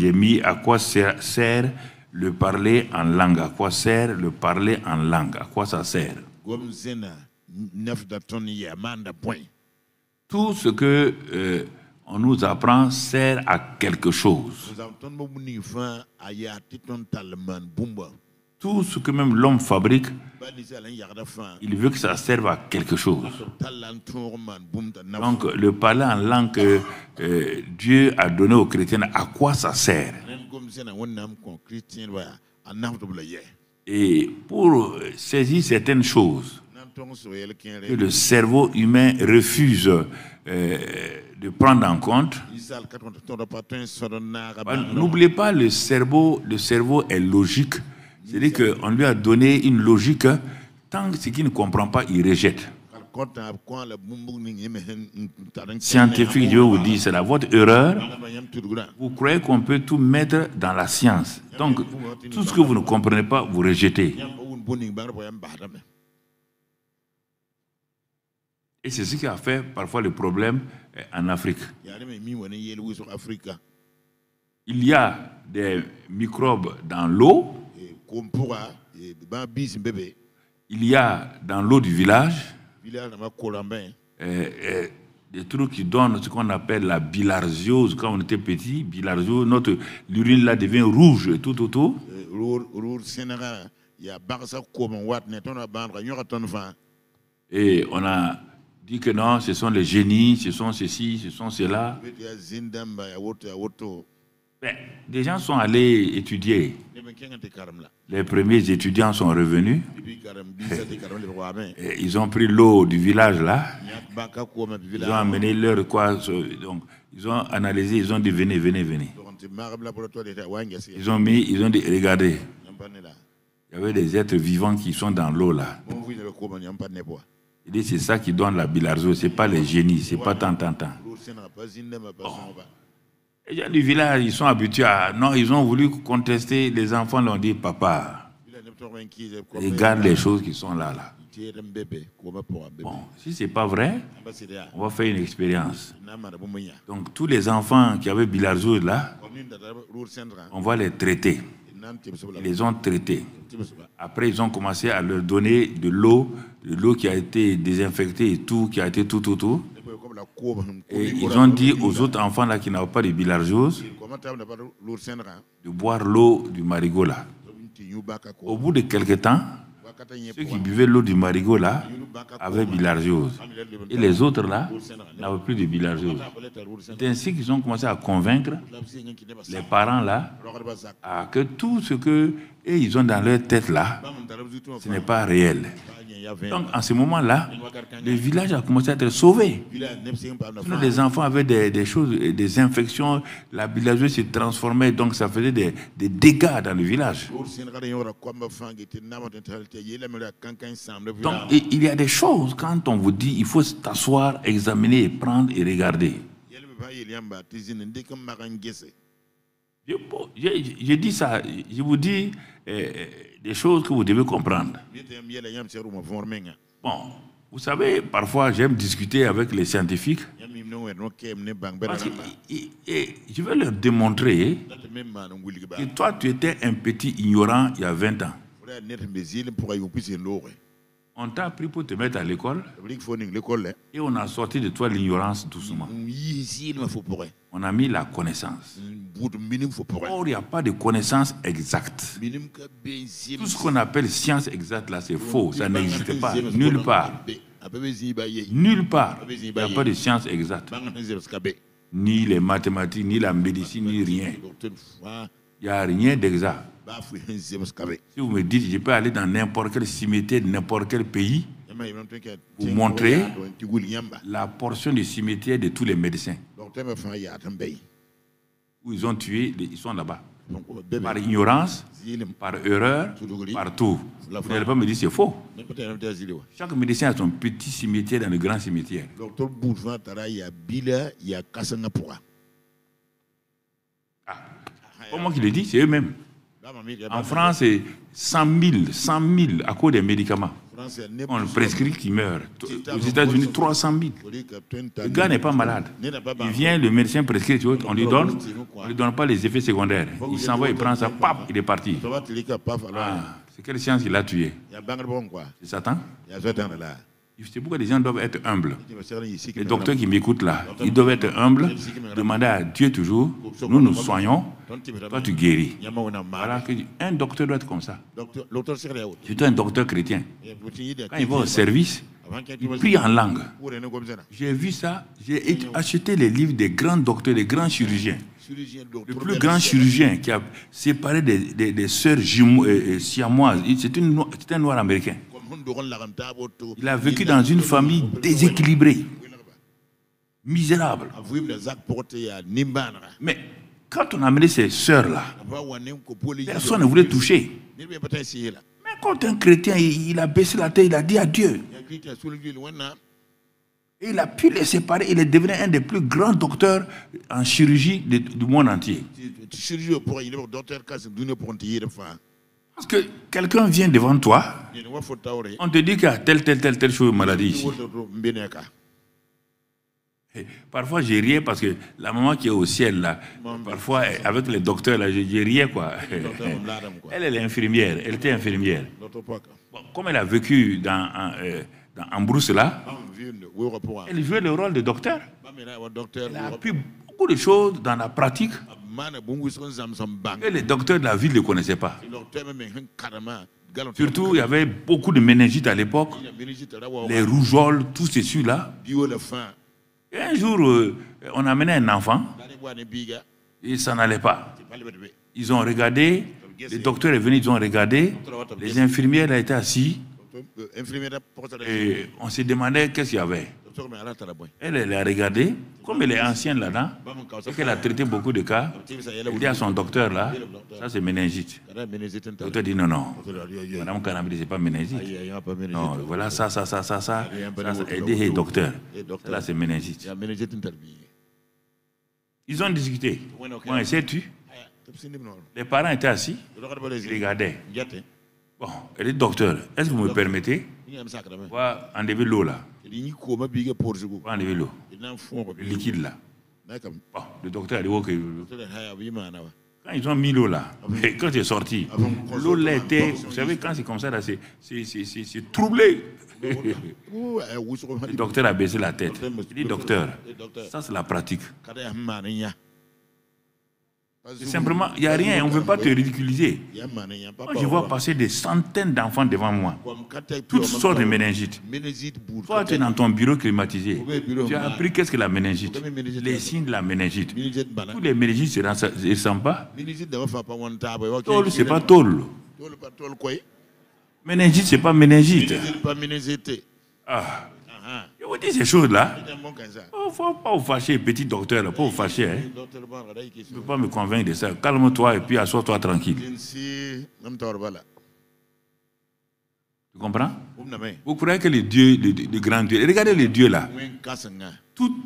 j'ai mis à quoi sert le parler en langue. À quoi sert le parler en langue? À quoi ça sert? Tout ce que on nous apprend sert à quelque chose. Tout ce que même l'homme fabrique, il veut que ça serve à quelque chose. Donc, le parler en langue que Dieu a donné aux chrétiens, à quoi ça sert? Et pour saisir certaines choses que le cerveau humain refuse de prendre en compte, n'oubliez pas, le cerveau est logique. C'est-à-dire qu'on lui a donné une logique, tant que ce qu'il ne comprend pas, il rejette. Scientifique, je vous dis, c'est la votre erreur. Vous croyez qu'on peut tout mettre dans la science. Donc, tout ce que vous ne comprenez pas, vous rejetez. Et c'est ce qui a fait parfois le problème en Afrique. Il y a des microbes dans l'eau. Il y a dans l'eau du village des trucs qui donnent ce qu'on appelle la bilharziose. Quand on était petit, bilharziose, l'urine là devient rouge et tout autour. Et on a dit que non, ce sont les génies, ce sont ceci, ce sont cela. Des gens sont allés étudier. Les premiers étudiants sont revenus. Et ils ont pris l'eau du village là. Ils ont amené leur quoi. Donc, ils ont analysé, ils ont dit venez, venez, venez. Ils ont dit regardez. Il y avait des êtres vivants qui sont dans l'eau là. Il dit c'est ça qui donne la bilharziose, c'est pas les génies, c'est pas tant. Les gens du village, ils sont habitués à... Non, ils ont voulu contester. Les enfants leur ont dit, papa, regarde les choses qui sont là. Bon, si ce n'est pas vrai, on va faire une expérience. Donc, tous les enfants qui avaient bilharziose là, on va les traiter. Ils les ont traités. Après, ils ont commencé à leur donner de l'eau qui a été désinfectée et tout, qui a été tout. Et ils ont dit aux autres enfants là qui n'avaient pas de bilharziose de boire l'eau du marigot là. Au bout de quelques temps, ceux qui buvaient l'eau du marigot là avaient bilharziose. Et les autres là n'avaient plus de bilharziose. C'est ainsi qu'ils ont commencé à convaincre les parents là que tout ce que ils ont dans leur tête là, ce n'est pas réel. Donc, en ce moment-là, le village a commencé à être sauvé. Sinon, les enfants avaient des choses, des infections, la bilharziose se transformait, donc ça faisait des dégâts dans le village. Donc, il y a des choses, quand on vous dit, il faut s'asseoir, examiner, prendre et regarder. Je dis ça, je vous dis des choses que vous devez comprendre. Bon, vous savez, parfois j'aime discuter avec les scientifiques parce que je vais leur démontrer que toi tu étais un petit ignorant il y a 20 ans. On t'a pris pour te mettre à l'école et on a sorti de toi l'ignorance doucement. On a mis la connaissance. Or, il n'y a pas de connaissance exacte. Tout ce qu'on appelle science exacte, là, c'est faux. Ça n'existe pas. Nulle part. Nulle part. Il n'y a pas de science exacte. Ni les mathématiques, ni la médecine, ni rien. Il n'y a rien d'exact. Si vous me dites, je peux aller dans n'importe quel cimetière de n'importe quel pays, vous montrer la portion du cimetière de tous les médecins. Où ils ont tué, ils sont là-bas. Par ignorance, par erreur, par tout. Vous n'allez pas me dire c'est faux. Chaque médecin a son petit cimetière dans le grand cimetière. Comment qu'il le dit? C'est eux-mêmes. En France, c'est 100 000 à cause des médicaments. On le prescrit qu'il meurt. Aux États-Unis, 300 000. Le gars n'est pas malade. Il vient, le médecin prescrit, on lui donne pas les effets secondaires. Il s'en va, il prend ça, paf, il est parti. Ah, c'est quelle science il a tué? C'est Satan? C'est pourquoi les gens doivent être humbles. Les docteurs qui m'écoutent là, ils doivent être humbles, demander à Dieu toujours, nous nous soignons, toi tu guéris. Voilà, un docteur doit être comme ça. Surtout un docteur chrétien. Quand il va au service, il prie en langue. J'ai vu ça, j'ai acheté les livres des grands docteurs, des grands chirurgiens. Le plus grand chirurgien qui a séparé des sœurs siamoises, c'est un noir américain. Il a vécu dans une famille déséquilibrée, misérable. Mais quand on a amené ces sœurs-là, personne ne voulait toucher. Mais quand un chrétien, il a baissé la tête, il a dit à Dieu. Et il a pu les séparer. Il est devenu un des plus grands docteurs en chirurgie du monde entier. Parce que quelqu'un vient devant toi, on te dit qu'il y a telle chose, maladie ici. Et parfois, j'ai riais parce que la maman qui est au ciel, là, parfois, avec les docteurs, là, j'ai riais, quoi. Elle est infirmière, elle était infirmière. Bon, comme elle a vécu en brousse, là, elle jouait le rôle de docteur. Elle a appris beaucoup de choses dans la pratique. Et les docteurs de la ville ne le connaissaient pas. Surtout, il y avait beaucoup de méningite à l'époque, les rougeoles, tout ceci là. Et un jour, on amenait un enfant et ça n'allait pas. Ils ont regardé, les docteurs sont venus, ils ont regardé, les infirmières étaient assis et on s'est demandé qu'est-ce qu'il y avait. Elle a regardé, comme elle est ancienne là-dedans, et qu'elle a traité beaucoup de cas, elle dit à son docteur là, ça c'est méningite. Le docteur dit non, Madame Kanambi, c'est pas méningite. Non, voilà ça. Elle dit, hey docteur, là c'est méningite. Ils ont discuté. Bon, sais-tu, les parents étaient assis, ils regardaient. Bon, elle dit, docteur, est-ce que vous me permettez? On va enlever l'eau là. On va enlever l'eau. Le liquide là. Bon, le docteur a dit, ok. Quand ils ont mis l'eau là, et quand c'est sorti, l'eau là était, vous savez, quand c'est comme ça, c'est troublé. Le docteur a baissé la tête. Il dit, docteur, ça c'est la pratique. Simplement, il n'y a rien, on ne veut pas te ridiculiser. Moi, je vois passer des centaines d'enfants devant moi. Toutes sortes de méningites. Toi, tu es dans ton bureau climatisé. Tu as appris qu'est-ce que la méningite. Les signes de la méningite. Tous les méningites ne se ressemblent pas. Tôle, ce n'est pas tôle. Méningite, ce n'est pas méningite. Ah. Je vous dis ces choses-là. Il ne faut pas vous fâcher, petit docteur, là, pas vous fâcher. Hein. Tu ne peux pas me convaincre de ça. Calme-toi et puis assois-toi tranquille. Tu comprends? Vous croyez que les dieux, les grands dieux, regardez les dieux là.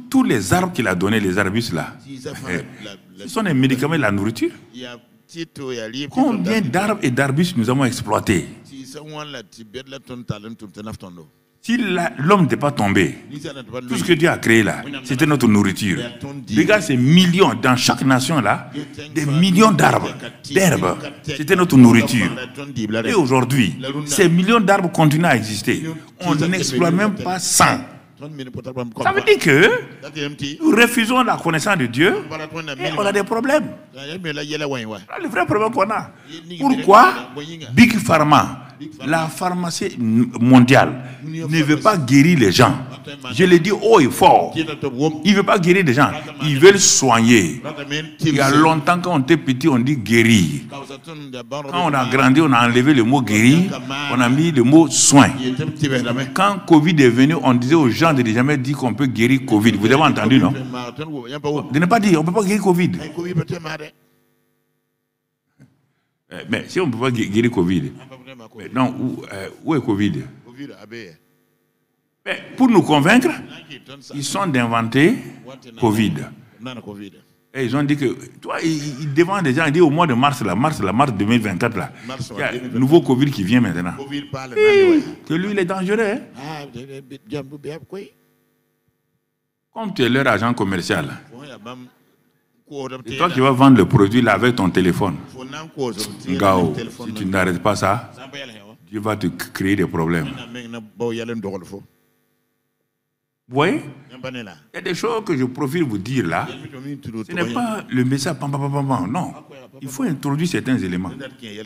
Tous les arbres qu'il a donnés, les arbustes là, ce sont des médicaments de la nourriture. Combien d'arbres et d'arbustes nous avons exploités? Si l'homme n'était pas tombé, tout ce que Dieu a créé là, c'était notre nourriture. Regarde ces millions, dans chaque nation là, des millions d'arbres, d'herbes, c'était notre nourriture. Et aujourd'hui, ces millions d'arbres continuent à exister. On n'exploite même pas 100. Ça veut dire que nous refusons la connaissance de Dieu et on a des problèmes. Le vrai problème qu'on a. Pourquoi Big Pharma, la pharmacie mondiale, ne veut pas guérir les gens? Je le dis haut et fort. Il ne veut pas guérir les gens. Ils veulent soigner. Il y a longtemps, quand on était petit, on dit guérir. Quand on a grandi, on a enlevé le mot guérir. On a mis le mot soin. Quand Covid est venu, on disait aux gens de ne jamais dire qu'on peut guérir Covid. Vous avez entendu, non? De ne pas dire, on ne peut pas guérir Covid. Mais si on ne peut pas guérir Covid, non, où est Covid? Mais pour nous convaincre, ils sont d'inventer Covid. Et ils ont dit que, toi, ils devant des gens, ils disent au mois de mars 2024, là, il y a un nouveau Covid qui vient maintenant. Que lui, il est dangereux. Hein? Comme tu es leur agent commercial, et toi qui vas vendre le produit là avec ton téléphone, Gao, si tu n'arrêtes pas ça, Dieu va te créer des problèmes. Vous voyez? Il y a des choses que je profite vous dire là. Ce n'est pas le message, non. Il faut introduire certains éléments. Il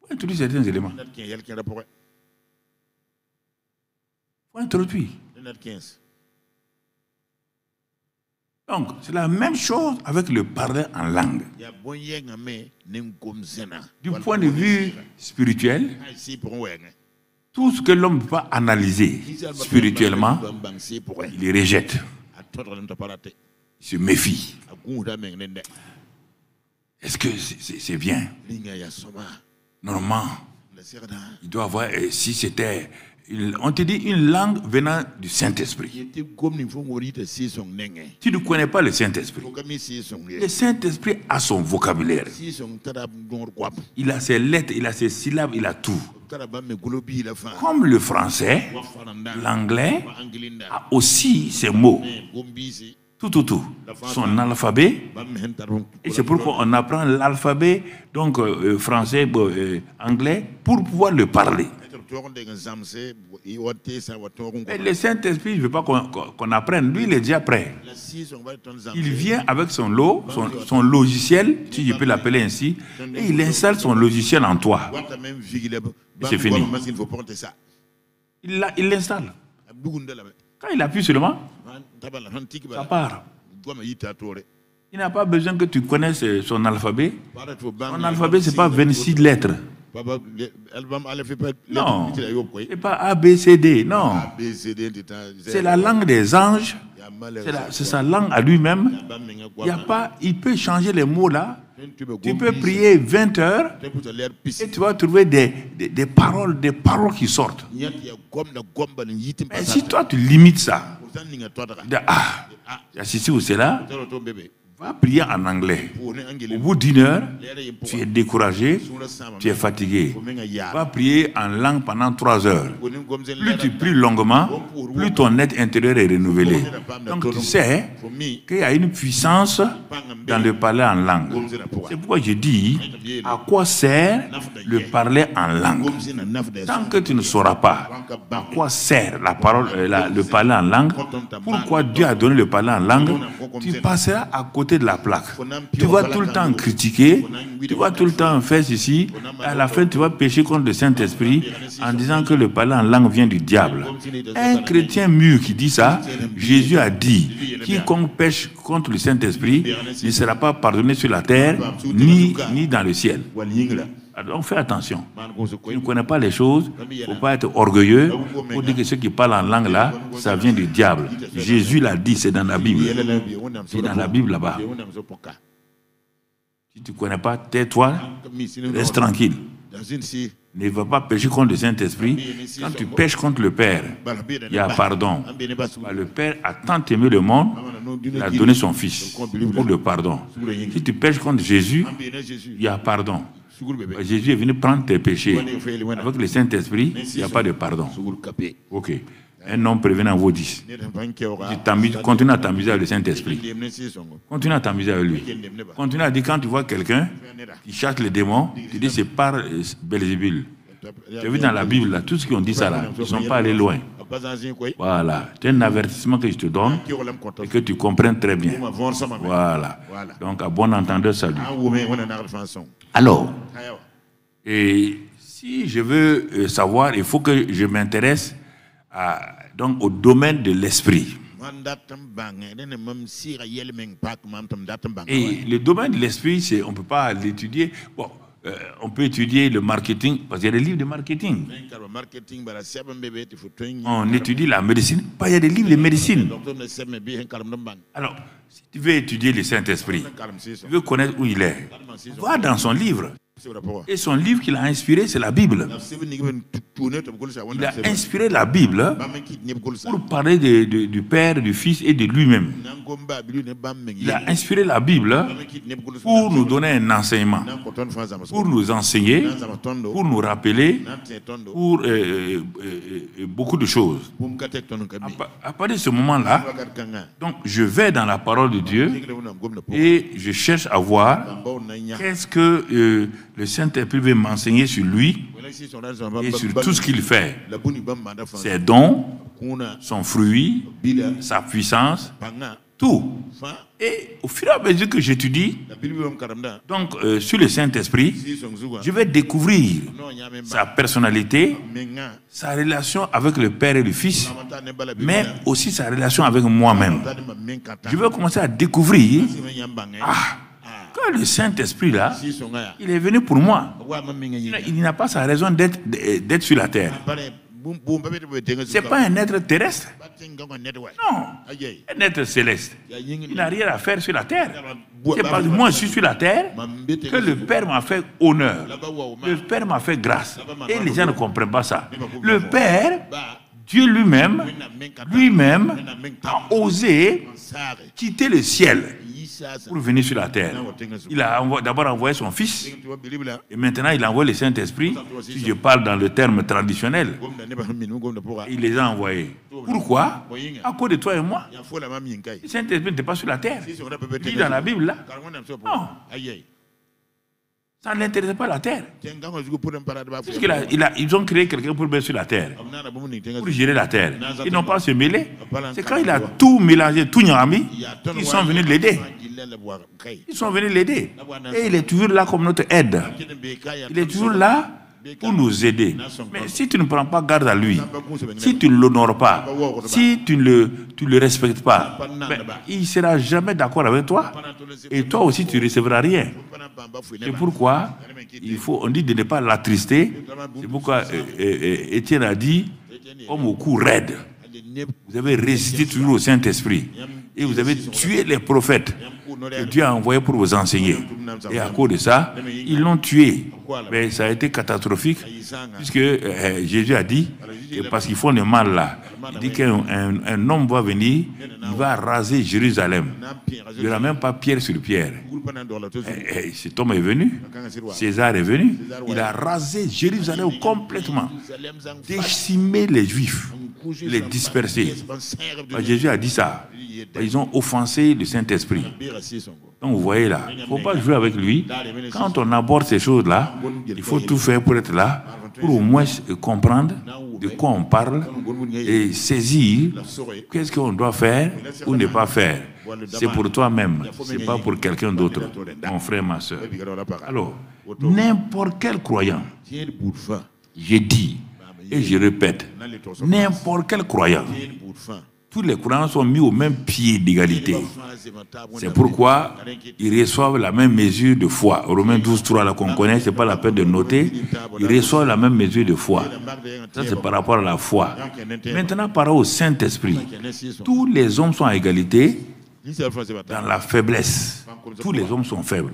faut introduire certains éléments. Il faut introduire. Donc, c'est la même chose avec le parler en langue. Du point de vue spirituel, tout ce que l'homme ne peut pas analyser spirituellement, il les rejette. Il se méfie. Est-ce que c'est bien? Normalement, il doit avoir, si c'était, on te dit une langue venant du Saint-Esprit. Tu ne connais pas le Saint-Esprit. Le Saint-Esprit a son vocabulaire. Il a ses lettres, il a ses syllabes, il a tout. Comme le français, l'anglais a aussi ses mots. Tout. Son alphabet. Et c'est pourquoi on apprend l'alphabet, donc français, anglais, pour pouvoir le parler. Mais le Saint-Esprit ne veut pas qu'on apprenne. Lui, il est déjà prêt. Il vient avec son lot, son logiciel, si je peux l'appeler ainsi, et il installe son logiciel en toi. C'est fini. Il l'installe. Quand il appuie seulement, ça part. Il n'a pas besoin que tu connaisses son alphabet. Son alphabet, ce n'est pas 26 lettres. Non, ce n'est pas A, B, C, D. Non. C'est la langue des anges. C'est sa langue à lui-même. Il peut changer les mots là. Tu peux prier 20 heures et tu vas trouver des paroles qui sortent. Mais si toi tu limites ça, ceci ou cela, va prier en anglais. Au bout d'une heure, tu es découragé, tu es fatigué. Va prier en langue pendant 3 heures. Plus tu pries longuement, plus ton être intérieur est renouvelé. Donc tu sais qu'il y a une puissance dans le parler en langue. C'est pourquoi je dis, à quoi sert le parler en langue? Tant que tu ne sauras pas à quoi sert la parole, le parler en langue, pourquoi Dieu a donné le parler en langue, tu passeras à côté de la plaque. Tu vas tout le temps critiquer, tu vas tout le temps faire ceci, à la fin tu vas pécher contre le Saint-Esprit en disant que le parler en langue vient du diable. Un chrétien mûr qui dit ça, Jésus a dit, quiconque pêche contre le Saint-Esprit ne sera pas pardonné sur la terre, ni dans le ciel. Donc fais attention. Tu ne connais pas les choses, il ne faut pas être orgueilleux pour dire que ceux qui parlent en langue là, ça vient du diable. Jésus l'a dit, c'est dans la Bible. C'est dans la Bible là-bas. Si tu ne connais pas, tais-toi, reste tranquille. Ne va pas pécher contre le Saint-Esprit. Quand tu pêches contre le Père, il y a pardon. Le Père a tant aimé le monde, il a donné son Fils pour le pardon. Si tu pêches contre Jésus, il y a pardon. Jésus est venu prendre tes péchés. Avec le Saint-Esprit, il n'y a pas de pardon. Ok. Un homme prévenant vaut 10. Continue à t'amuser avec le Saint-Esprit. Continue à t'amuser avec lui. Continue à dire quand tu vois quelqu'un qui chasse les démons, tu dis c'est par Belzébul. Tu as vu dans la Bible, là, tout ce qui ont dit ça, là, ils ne sont pas allés loin. Voilà. C'est un avertissement que je te donne et que tu comprennes très bien. Voilà. Donc, à bon entendeur, salut. Alors, et si je veux savoir, il faut que je m'intéresse donc au domaine de l'esprit. Et le domaine de l'esprit, on ne peut pas l'étudier. Bon, on peut étudier le marketing, parce qu'il y a des livres de marketing. On étudie la médecine, il y a des livres de médecine. Alors, si tu veux étudier le Saint-Esprit, tu veux connaître où il est, va dans son livre. Et son livre qu'il a inspiré, c'est la Bible. Il a inspiré la Bible pour parler du Père, du Fils et de lui-même. Il a inspiré la Bible pour nous donner un enseignement, pour nous enseigner, pour nous rappeler, pour beaucoup de choses. À partir de ce moment-là, donc je vais dans la parole de Dieu et je cherche à voir qu'est-ce que le Saint-Esprit veut m'enseigner sur lui et sur tout ce qu'il fait. Ses dons, son fruit, sa puissance, tout. Et au fur et à mesure que j'étudie, donc sur le Saint-Esprit, je vais découvrir sa personnalité, sa relation avec le Père et le Fils, mais aussi sa relation avec moi-même. Je vais commencer à découvrir que le Saint-Esprit là, il est venu pour moi. Il n'a pas sa raison d'être sur la terre. Ce n'est pas un être terrestre. Non, un être céleste. Il n'a rien à faire sur la terre. C'est parce que moi je suis sur la terre que le Père m'a fait honneur. Le Père m'a fait grâce. Et les gens ne comprennent pas ça. Le Père, Dieu lui-même a osé quitter le ciel pour venir sur la terre. Il a d'abord envoyé son Fils et maintenant il envoie le Saint-Esprit. Si je parle dans le terme traditionnel, il les a envoyés. Pourquoi? À cause de toi et moi. Le Saint-Esprit n'était pas sur la terre. Il est dans la Bible là. Non. Ça ne l'intéressait pas la terre. Ils ont créé quelqu'un pour mettre sur la terre, pour gérer la terre. Ils n'ont pas se mêler. C'est quand il a tout mélangé, tout nyami, qu'ils sont venus l'aider. Ils sont venus l'aider. Et il est toujours là comme notre aide. Il est toujours là pour nous aider. Mais si tu ne prends pas garde à lui, si tu ne l'honores pas, si tu ne le respectes pas, il ne sera jamais d'accord avec toi. Et toi aussi, tu ne recevras rien. C'est pourquoi on dit de ne pas l'attrister. C'est pourquoi Étienne a dit, homme au cou raide, vous avez résisté toujours au Saint-Esprit. Et vous avez tué les prophètes que Dieu a envoyés pour vous enseigner. Et à cause de ça, ils l'ont tué. Mais ça a été catastrophique, puisque Jésus a dit, parce qu'ils font le mal là, il dit qu'un homme va venir, il va raser Jérusalem. Il n'y aura même pas pierre sur pierre. Et cet homme est venu, César est venu, il a rasé Jérusalem complètement, décimé les Juifs, les disperser. Jésus a dit ça. Ils ont offensé le Saint-Esprit. Donc vous voyez là, il ne faut pas jouer avec lui. Quand on aborde ces choses-là, il faut tout faire pour être là, pour au moins comprendre de quoi on parle et saisir qu'est-ce qu'on doit faire ou ne pas faire. C'est pour toi-même, ce n'est pas pour quelqu'un d'autre, mon frère, ma soeur. Alors, n'importe quel croyant, j'ai dit et je répète, n'importe quel croyant, tous les croyants sont mis au même pied d'égalité. C'est pourquoi ils reçoivent la même mesure de foi. Romains 12, 3, là qu'on connaît, ce n'est pas la peine de noter. Ils reçoivent la même mesure de foi. Ça, c'est par rapport à la foi. Maintenant, par rapport au Saint-Esprit, tous les hommes sont à égalité dans la faiblesse. Tous les hommes sont faibles.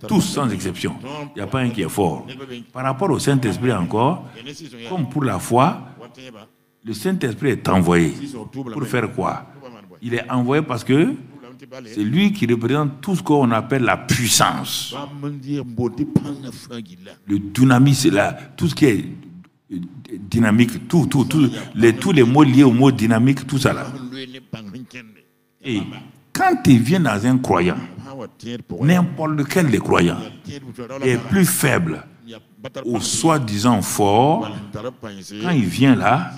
Tous, sans exception. Il n'y a pas un qui est fort. Par rapport au Saint-Esprit encore, comme pour la foi, le Saint-Esprit est envoyé. Pour faire quoi? Il est envoyé parce que c'est lui qui représente tout ce qu'on appelle la puissance. Le dynamisme, tout ce qui est dynamique, tous les mots liés au mot dynamique, tout ça là. Et quand il vient dans un croyant, n'importe lequel des croyants est plus faible ou soi-disant fort, quand il vient là,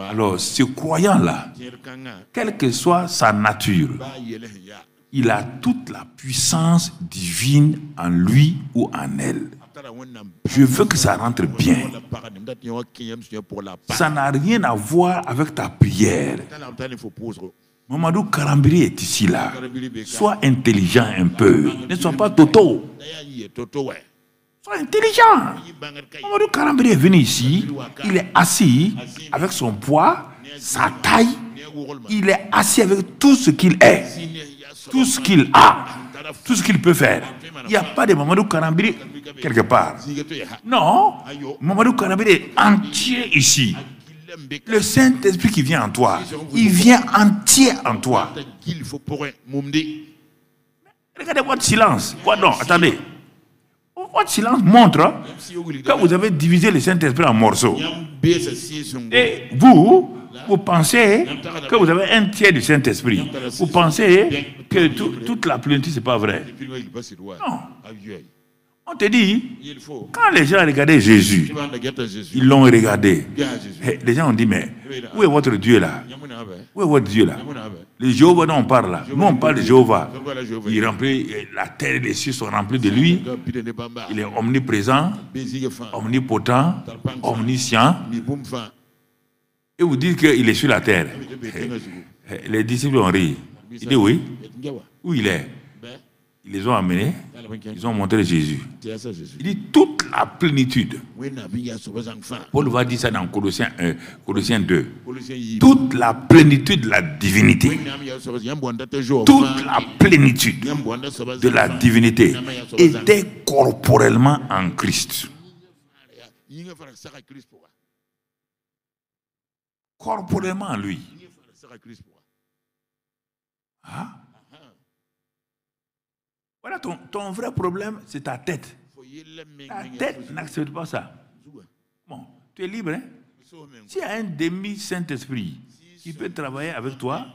alors ce croyant-là, quelle que soit sa nature, il a toute la puissance divine en lui ou en elle. Je veux que ça rentre bien. Ça n'a rien à voir avec ta prière. Mamadou Karambiri est ici là. Sois intelligent un peu. Ne sois pas toto. Sois intelligent. Mamadou Karambiri est venu ici. Il est assis avec son poids, sa taille. Il est assis avec tout ce qu'il est. tout ce qu'il a, tout ce qu'il peut faire. Il n'y a pas de Mamadou Karambiri quelque part. Non, Mamadou Karambiri est entier ici. Le Saint-Esprit qui vient en toi, il vient entier en toi. Regardez votre silence. Quoi donc? Attendez. Votre silence montre que vous avez divisé le Saint-Esprit en morceaux. Et vous pensez que vous avez un tiers du Saint-Esprit. Vous pensez que toute la plénitude, ce n'est pas vrai. Non. On te dit, quand les gens regardaient Jésus, ils l'ont regardé. Les gens ont dit, mais où est votre Dieu là? Où est votre Dieu là? Le Jéhovah dont on parle là. Nous on parle de Jéhovah. Il remplit, la terre et les cieux sont remplis de lui. Il est omniprésent, omnipotent, omniscient. Et vous dites qu'il est sur la terre. Les disciples ont ri. Il dit oui. Où il est? Ils les ont amenés. Ils ont montré Jésus. Il dit toute la plénitude. Paul va dire ça dans Colossiens 2. Toute la plénitude de la divinité. Toute la plénitude de la divinité était corporellement en Christ. Corporellement en lui. Ah? Voilà, ton vrai problème, c'est ta tête. Ta tête n'accepte pas ça. Bon, tu es libre, hein? S'il y a un demi-Saint-Esprit qui peut travailler avec toi,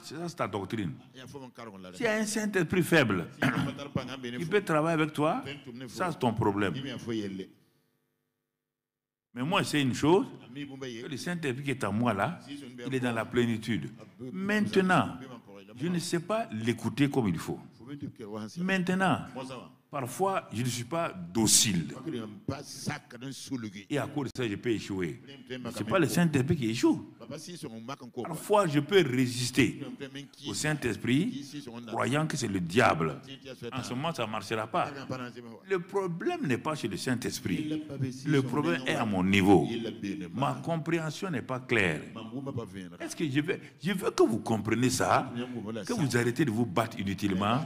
c'est ta doctrine. S'il y a un Saint-Esprit faible qui peut travailler avec toi, ça c'est ton problème. Mais moi, c'est une chose, que le Saint-Esprit qui est en moi là, il est dans la plénitude. Maintenant, je ne sais pas l'écouter comme il faut. Maintenant, parfois, je ne suis pas docile. Et à cause de ça, je peux échouer. Ce n'est pas le Saint-Esprit qui échoue. Parfois, je peux résister au Saint-Esprit, croyant que c'est le diable. En ce moment, ça ne marchera pas. Le problème n'est pas chez le Saint-Esprit. Le problème est à mon niveau. Ma compréhension n'est pas claire. Est-ce que je veux que vous compreniez ça, que vous arrêtez de vous battre inutilement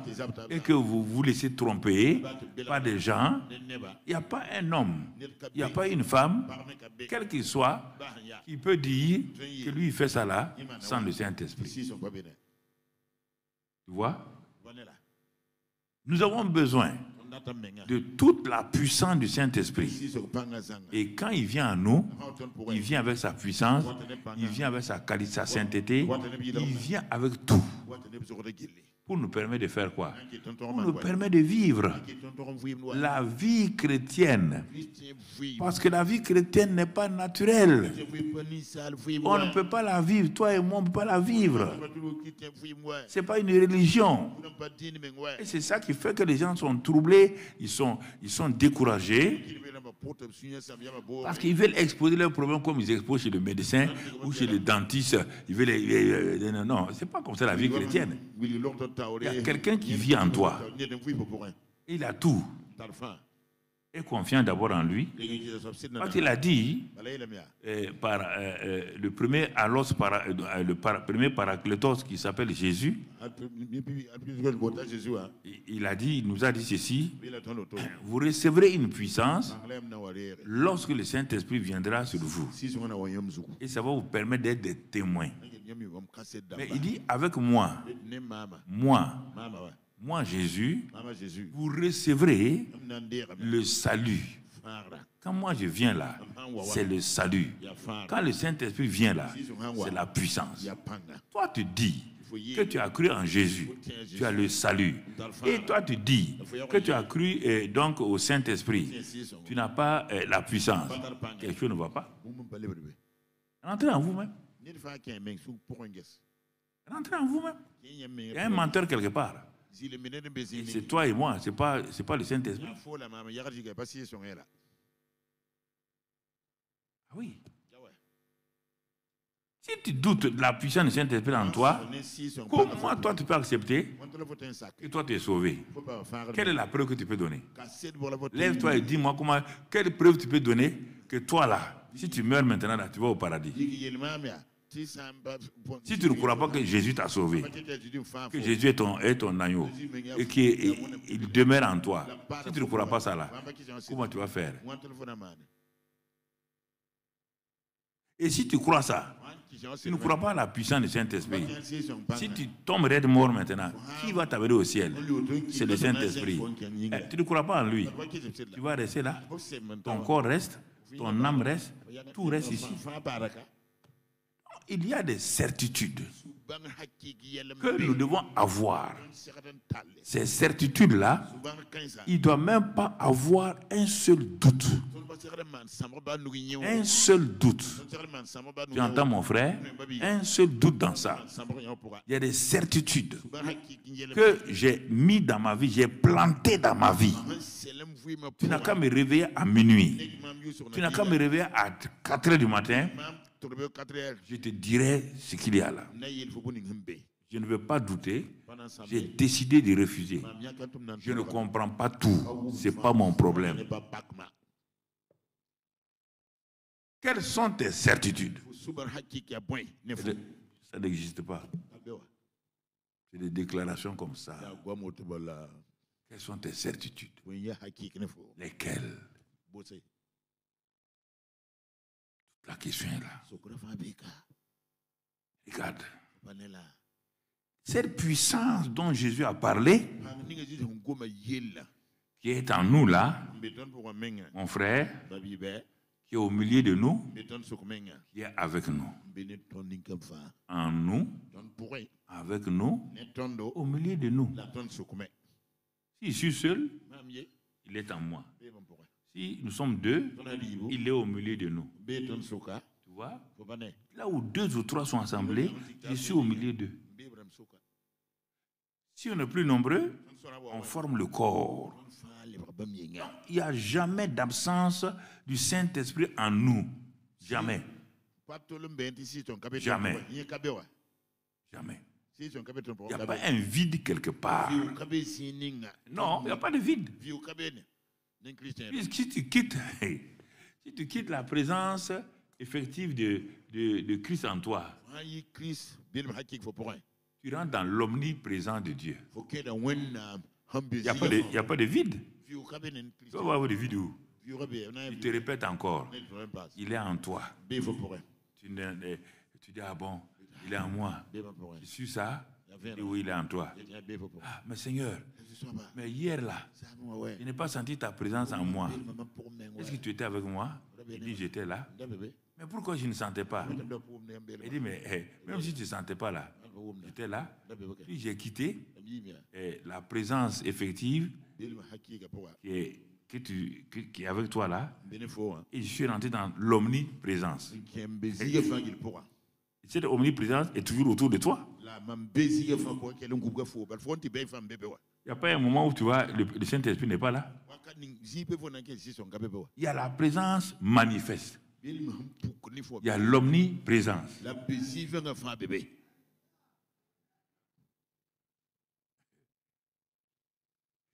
et que vous vous laissez tromper par des gens. Il n'y a pas un homme, il n'y a pas une femme, quel qu'il soit, qui peut dire que lui il fait ça là sans le Saint-Esprit. Tu vois? Nous avons besoin de toute la puissance du Saint-Esprit. Et quand il vient à nous, il vient avec sa puissance, il vient avec sa qualité, sa sainteté, il vient avec tout. Pour nous permettre de faire quoi? Pour nous permettre de vivre la vie chrétienne. Parce que la vie chrétienne n'est pas naturelle. On ne peut pas la vivre. Toi et moi, on ne peut pas la vivre. Ce n'est pas une religion. Et c'est ça qui fait que les gens sont troublés, ils sont découragés. Parce qu'ils veulent exposer leurs problèmes comme ils exposent chez le médecin ou chez le dentiste. Ils veulent non, c'est pas comme ça la vie chrétienne. Il y a quelqu'un qui vit en toi. Il a tout. Et confiant d'abord en lui. Parce qu'il a dit, le premier premier paraclétos qui s'appelle Jésus, il nous a dit ceci: vous recevrez une puissance lorsque le Saint-Esprit viendra sur vous. Et ça va vous permettre d'être des témoins. Mais il dit, avec moi, Jésus, vous recevrez le salut. Quand moi je viens là, c'est le salut. Quand le Saint-Esprit vient là, c'est la puissance. Toi tu dis que tu as cru en Jésus, tu as le salut. Et toi tu dis que tu as cru donc au Saint-Esprit, tu n'as pas la puissance. Quelque chose ne va pas. Rentrez en vous-même. Rentrez en vous-même. Il y a un menteur quelque part. C'est toi et moi, c'est pas le Saint-Esprit. Ah oui. Si tu doutes de la puissance du Saint-Esprit en toi, comment toi tu peux accepter que toi tu es sauvé? Quelle est la preuve que tu peux donner? Lève-toi et dis-moi quelle preuve tu peux donner que toi là, si tu meurs maintenant là, tu vas au paradis. Si tu ne crois pas que Jésus t'a sauvé, que Jésus est ton agneau et qu'il demeure en toi, si tu ne crois pas ça là, comment tu vas faire? Et si tu crois ça, tu ne crois pas à la puissance du Saint-Esprit. Si tu tombes raide mort maintenant, qui va t'amener au ciel? C'est le Saint-Esprit. Tu ne crois pas en lui. Tu vas rester là. Ton corps reste, ton âme reste, tout reste ici. Il y a des certitudes que nous devons avoir. Ces certitudes-là, il ne doit même pas avoir un seul doute. Un seul doute. Tu entends mon frère? Un seul doute dans ça. Il y a des certitudes que j'ai mis dans ma vie, j'ai planté dans ma vie. Tu n'as qu'à me réveiller à minuit. Tu n'as qu'à me réveiller à 4 heures du matin. Je te dirai ce qu'il y a là. Je ne veux pas douter. J'ai décidé de refuser. Je ne comprends pas tout. Ce n'est pas mon problème. Quelles sont tes certitudes? Ça n'existe pas. C'est des déclarations comme ça. Quelles sont tes certitudes? Lesquelles? La question est là. Regarde. Cette puissance dont Jésus a parlé, qui est en nous là, mon frère, qui est au milieu de nous, qui est avec nous. En nous, avec nous, au milieu de nous. Si je suis seul, il est en moi. Si nous sommes deux, il est au milieu de nous. Tu vois? Là où 2 ou 3 sont assemblés, je suis au milieu d'eux. Si on est plus nombreux, on forme le corps. Il n'y a jamais d'absence du Saint-Esprit en nous. Jamais. Jamais. Jamais. Il n'y a pas un vide quelque part. Non, il n'y a pas de vide. Si tu quittes la présence effective de Christ en toi, tu rentres dans l'omniprésence de Dieu. Il n'y a pas de vide. Tu vas avoir de vide où? Il te répète encore. Il est en toi. Tu dis, ah bon, il est en moi. Je suis ça. Et oui, il est en toi. Ah, mais Seigneur, mais hier là, je n'ai pas senti ta présence en moi. Est-ce que tu étais avec moi? Il dit, j'étais là. Mais pourquoi je ne sentais pas? Il dit, mais même si tu ne sentais pas là, j'étais là. Puis j'ai quitté la présence effective qui est avec toi là. Et je suis rentré dans l'omniprésence. Cette omniprésence est toujours autour de toi. Il n'y a pas un moment où tu vois le Saint-Esprit n'est pas là. Il y a la présence manifeste. Il y a l'omniprésence.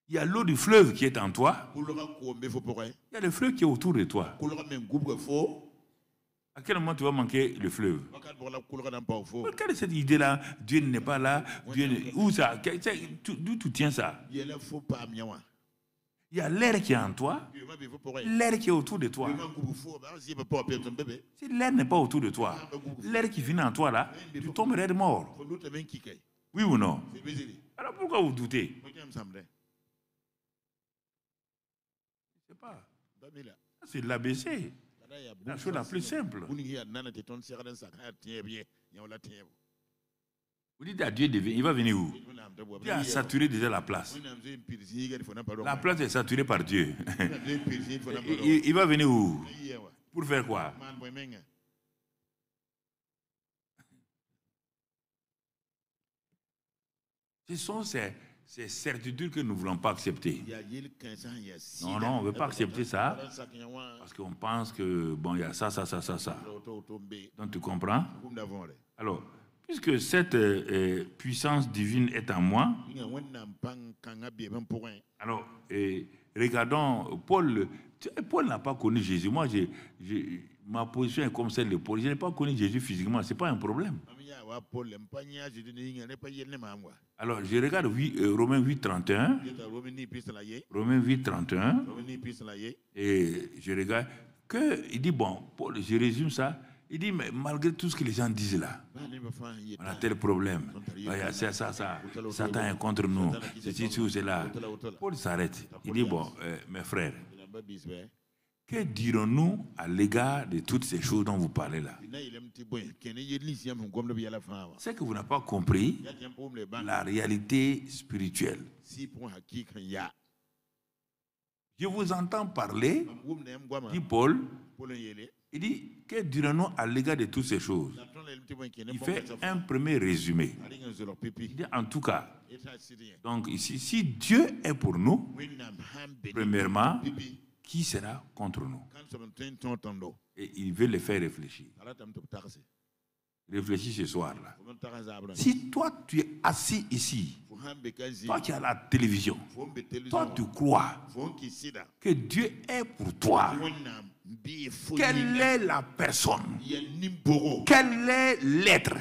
Il y a l'eau du fleuve qui est en toi. Il y a le fleuve qui est autour de toi. À quel moment tu vas manquer le fleuve? Quelle est cette idée-là? Dieu n'est pas là. Où ça? D'où tu tiens ça? Il y a l'air qui est en toi, l'air qui est autour de toi. Si l'air n'est pas autour de toi, l'air qui vient en toi là, tu tomberais de mort. Oui ou non? Alors pourquoi vous doutez? Je ne sais pas. C'est l'ABC. La chose la plus simple. Vous dites à Dieu, il va venir où? Dieu a saturé déjà la place. La place est saturée par Dieu. Il va venir où? Pour faire quoi? Ce sont ces certitudes que nous ne voulons pas accepter. Non, on ne veut pas accepter ça parce qu'on pense que, bon, il y a ça. Donc, tu comprends? Alors, puisque cette puissance divine est en moi, alors, regardons, Paul n'a pas connu Jésus. Moi, Ma position est comme celle de Paul. Je n'ai pas connu Jésus physiquement, ce n'est pas un problème. Alors, je regarde Romains 8, 31. Romains 8, 31. Et je regarde il dit, bon, Paul, je résume ça. Il dit, mais malgré tout ce que les gens disent là, on a tel problème. Ça, Satan est contre nous. Ceci, cela. Paul s'arrête. Il dit, bon, mes frères, que dirons-nous à l'égard de toutes ces choses dont vous parlez là? C'est que vous n'avez pas compris la réalité spirituelle. Je vous entends parler, dit Paul, il dit, que dirons-nous à l'égard de toutes ces choses? Il fait un premier résumé. Il dit, en tout cas, donc ici, si Dieu est pour nous, premièrement, qui sera contre nous? Et il veut les faire réfléchir. Réfléchis ce soir-là. Si toi, tu es assis ici, toi qui as la télévision, toi, tu crois que Dieu est pour toi, quelle est la personne? Quel est l'être?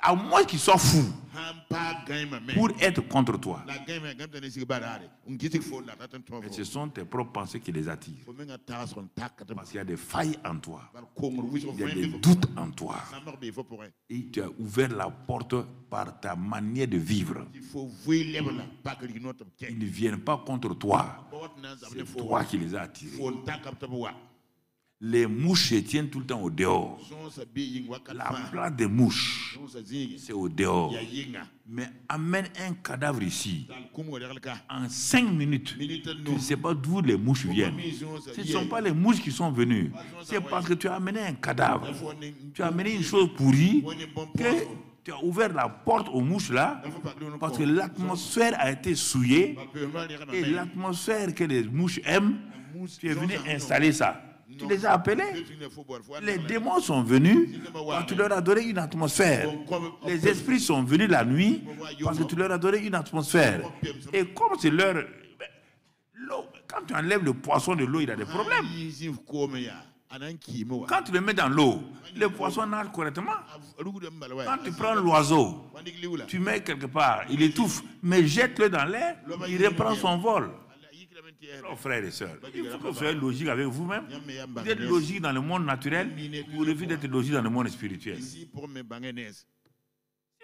À moins qu'il soit fou pour être contre toi. Mais ce sont tes propres pensées qui les attirent. Parce qu'il y a des failles en toi. Il y a des doutes en toi. Et tu as ouvert la porte par ta manière de vivre. Ils ne viennent pas contre toi. C'est toi qui les as attirés. Les mouches se tiennent tout le temps au dehors. La place des mouches, c'est au dehors. Mais amène un cadavre ici. En 5 minutes, tu ne sais pas d'où les mouches viennent. Ce ne sont pas les mouches qui sont venues. C'est parce que tu as amené un cadavre. Tu as amené une chose pourrie que tu as ouvert la porte aux mouches là. Parce que l'atmosphère a été souillée. Et l'atmosphère que les mouches aiment, tu es venu installer ça. Tu les as appelés. Les démons sont venus quand tu leur as donné une atmosphère. Les esprits sont venus la nuit parce que tu leur as donné une atmosphère. Et comme c'est leur... L'eau, quand tu enlèves le poisson de l'eau, il a des problèmes. Quand tu le mets dans l'eau, le poisson nage correctement. Quand tu prends l'oiseau, tu mets quelque part, il étouffe, mais jette-le dans l'air, il reprend son vol. Oh, frères et sœurs, il faut que vous soyez logique avec vous-même. Vous êtes logique dans le monde naturel, vous refusez d'être logique dans le monde spirituel. Si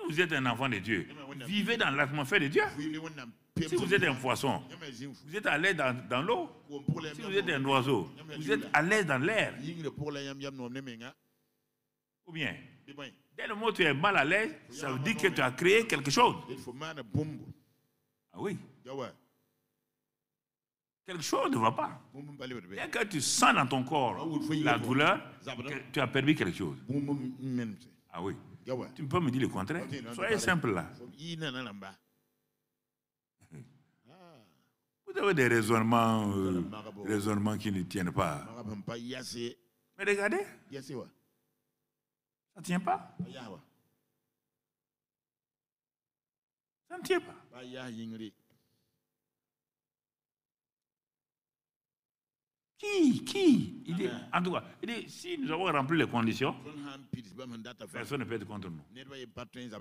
vous êtes un enfant de Dieu, vivez dans l'atmosphère de Dieu. Si vous êtes un poisson, vous êtes à l'aise dans l'eau. Si vous êtes un oiseau, vous êtes à l'aise dans l'air. Ou bien, dès le moment où tu es mal à l'aise, ça veut dire que tu as créé quelque chose. Ah oui. Quelque chose ne va pas. Dès que tu sens dans ton corps la douleur, tu as permis quelque chose. Ah oui. Tu ne peux me dire le contraire. Soyez simple là. Vous avez des raisonnements qui ne tiennent pas. Mais regardez. Ça ne tient pas. Ça ne tient pas. Qui il dit, en tout cas, il dit, si nous avons rempli les conditions, personne ne peut être contre nous.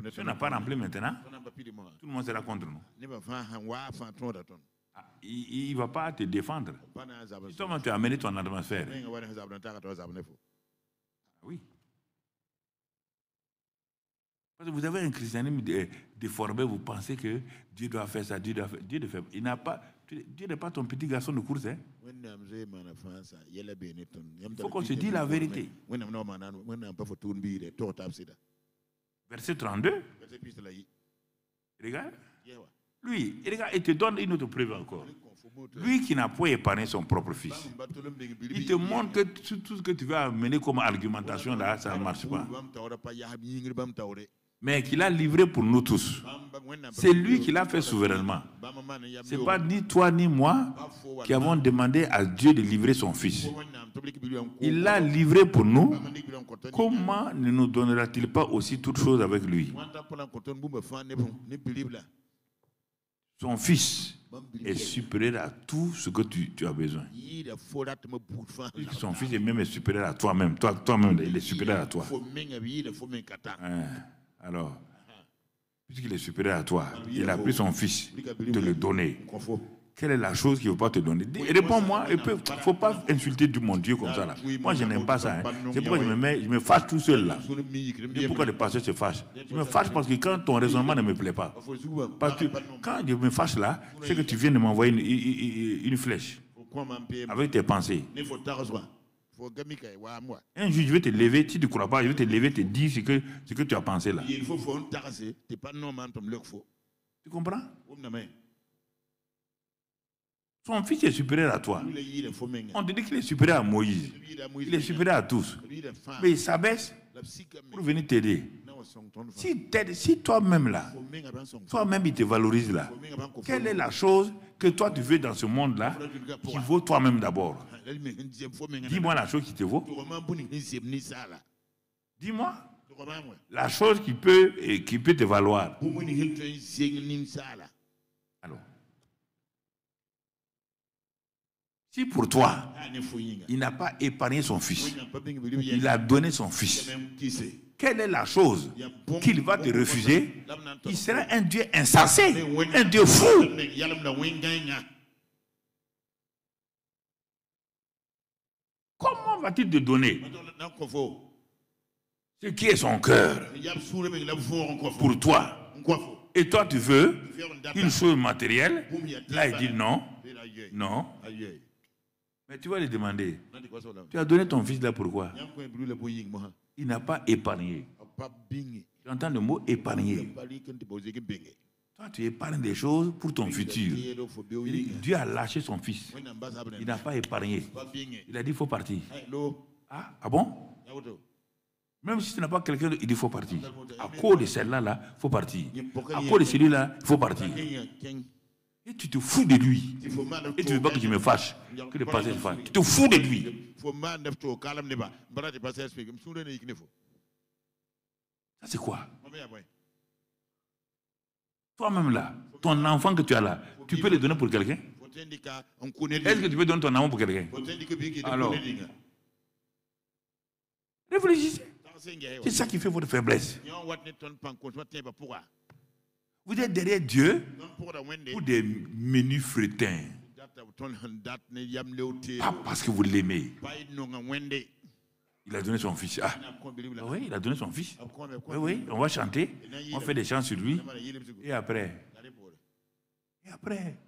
Si on n'a pas rempli maintenant, tout le monde sera contre nous. Il ne va pas te défendre. Si toi, tu as amené ton atmosphère. Oui. Parce que vous avez un christianisme déformé, vous pensez que Dieu doit faire ça, Dieu doit faire. Dieu ne fait pas. Dieu n'est pas ton petit garçon de course. Hein? Il faut qu'on se dise la vérité. Verset 32. Regarde. Lui, regarde, il te donne une autre preuve encore. Lui qui n'a pas épargné son propre fils. Il te montre que tout ce que tu vas amener comme argumentation là, ça ne marche pas. Mais qu'il a livré pour nous tous. C'est lui qui l'a fait souverainement. Ce n'est pas ni toi ni moi qui avons demandé à Dieu de livrer son fils. Il l'a livré pour nous. Comment ne nous donnera-t-il pas aussi toutes choses avec lui? Son fils, est supérieur à tout ce que tu as besoin. Son fils est même supérieur à toi-même. Toi-même, il est supérieur à toi. Alors, puisqu'il est supérieur à toi, il a pris son fils de le donner. Quelle est la chose qu'il ne veut pas te donner? Réponds-moi. Il ne faut pas insulter mon Dieu comme ça. Là. Moi, je n'aime pas ça. Hein. C'est pourquoi je me fâche tout seul. Là. C'est pourquoi les pasteurs se fâchent. Je me fâche parce que quand ton raisonnement ne me plaît pas. Parce que quand je me fâche là, c'est que tu viens de m'envoyer une flèche avec tes pensées. Un jour, je vais te lever, si tu ne crois pas, je vais te lever, te dire ce que tu as pensé là. Tu comprends? Son fils est supérieur à toi. On te dit qu'il est supérieur à Moïse. Il est supérieur à tous. Mais il s'abaisse pour venir t'aider. Si toi-même là, toi-même il te valorise là, quelle est la chose que toi tu veux dans ce monde-là qui vaut toi-même d'abord? Dis-moi la chose qui te vaut. Dis-moi la chose qui peut te valoir. Alors, si pour toi, il n'a pas épargné son fils, il a donné son fils, quelle est la chose qu'il va te refuser? Il sera un Dieu insensé, un Dieu fou. Comment va-t-il te donner ce qui est son cœur pour toi? Et toi, tu veux une chose matérielle? Là, il dit non, non. Mais tu vas lui demander, tu as donné ton fils là pourquoi? Il n'a pas épargné. Tu entends le mot épargner. Toi, tu épargnes des choses pour ton futur. Dieu a lâché son fils. Il n'a pas épargné. Il a dit, il faut partir. Ah bon? Même si tu n'as pas quelqu'un, il dit, il faut partir. À cause de celle-là, il faut partir. À cause de celui-là, il faut partir. Et tu te fous de lui. Et tu ne veux pas que je me fâche, que le pasteur se fâche. Tu te fous de lui. Ça, c'est quoi? Toi-même là, ton enfant que tu as là, tu peux le donner pour quelqu'un? Est-ce que tu peux donner ton enfant pour quelqu'un? Alors, réfléchissez. C'est ça qui fait votre faiblesse. Vous êtes derrière Dieu pour des menus frétins. Pas parce que vous l'aimez. Il a donné son fils. Ah, oui, il a donné son fils. Oui, oui, on va chanter. On fait des chants sur lui. Et après? Et après?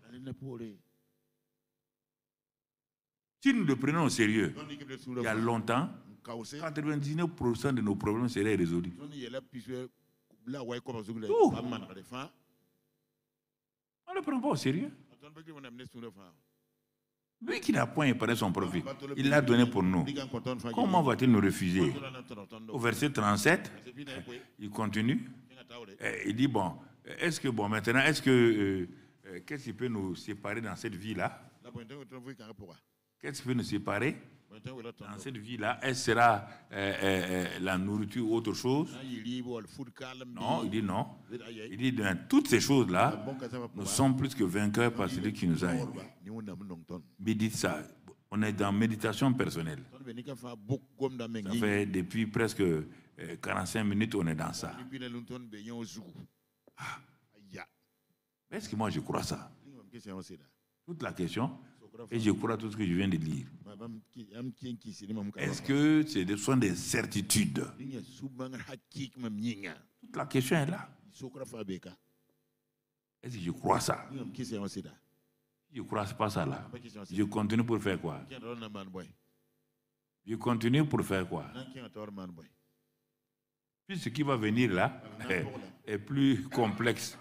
Si nous le prenons au sérieux, il y a longtemps, 99% de nos problèmes seraient résolus. Tout. On ne le prend pas au sérieux. Lui qui n'a point épargné son profit, il l'a donné pour nous. Comment va-t-il nous refuser? Au verset 37, il continue. Il dit, bon, est-ce que, bon, maintenant, est-ce que, qu'est-ce qui peut nous séparer dans cette vie-là? Qu'est-ce qui peut nous séparer dans cette vie-là? Est-ce sera la nourriture ou autre chose? Non, il dit non. Il dit dans toutes ces choses-là, nous sommes plus que vainqueurs par celui qui nous a aimés. Médite ça. On est dans méditation personnelle. Ça fait depuis presque 45 minutes on est dans ça. Ah. Est-ce que moi je crois ça? Toute la question. Et je crois tout ce que je viens de lire. Est-ce que ce sont des certitudes? Toute la question est là. Est-ce que je crois ça? Je ne crois pas ça là. Je continue pour faire quoi? Je continue pour faire quoi? Puis ce qui va venir là est plus complexe.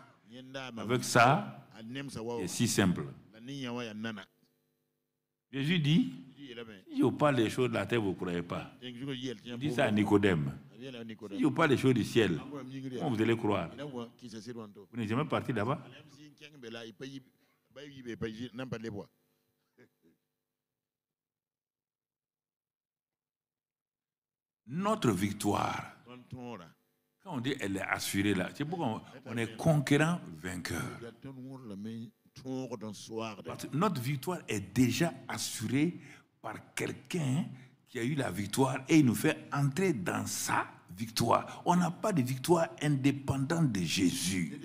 Avec ça, c'est si simple. Jésus dit, si je parle des choses de la terre, vous ne croyez pas. Il dit ça à Nicodème. Si je parle des choses du ciel, comment vous allez croire? Vous n'êtes jamais parti là-bas? Notre victoire, Quand on dit elle est assurée là, c'est pourquoi on est conquérant, vainqueur. Parce que notre victoire est déjà assurée par quelqu'un qui a eu la victoire et il nous fait entrer dans sa victoire. On n'a pas de victoire indépendante de Jésus.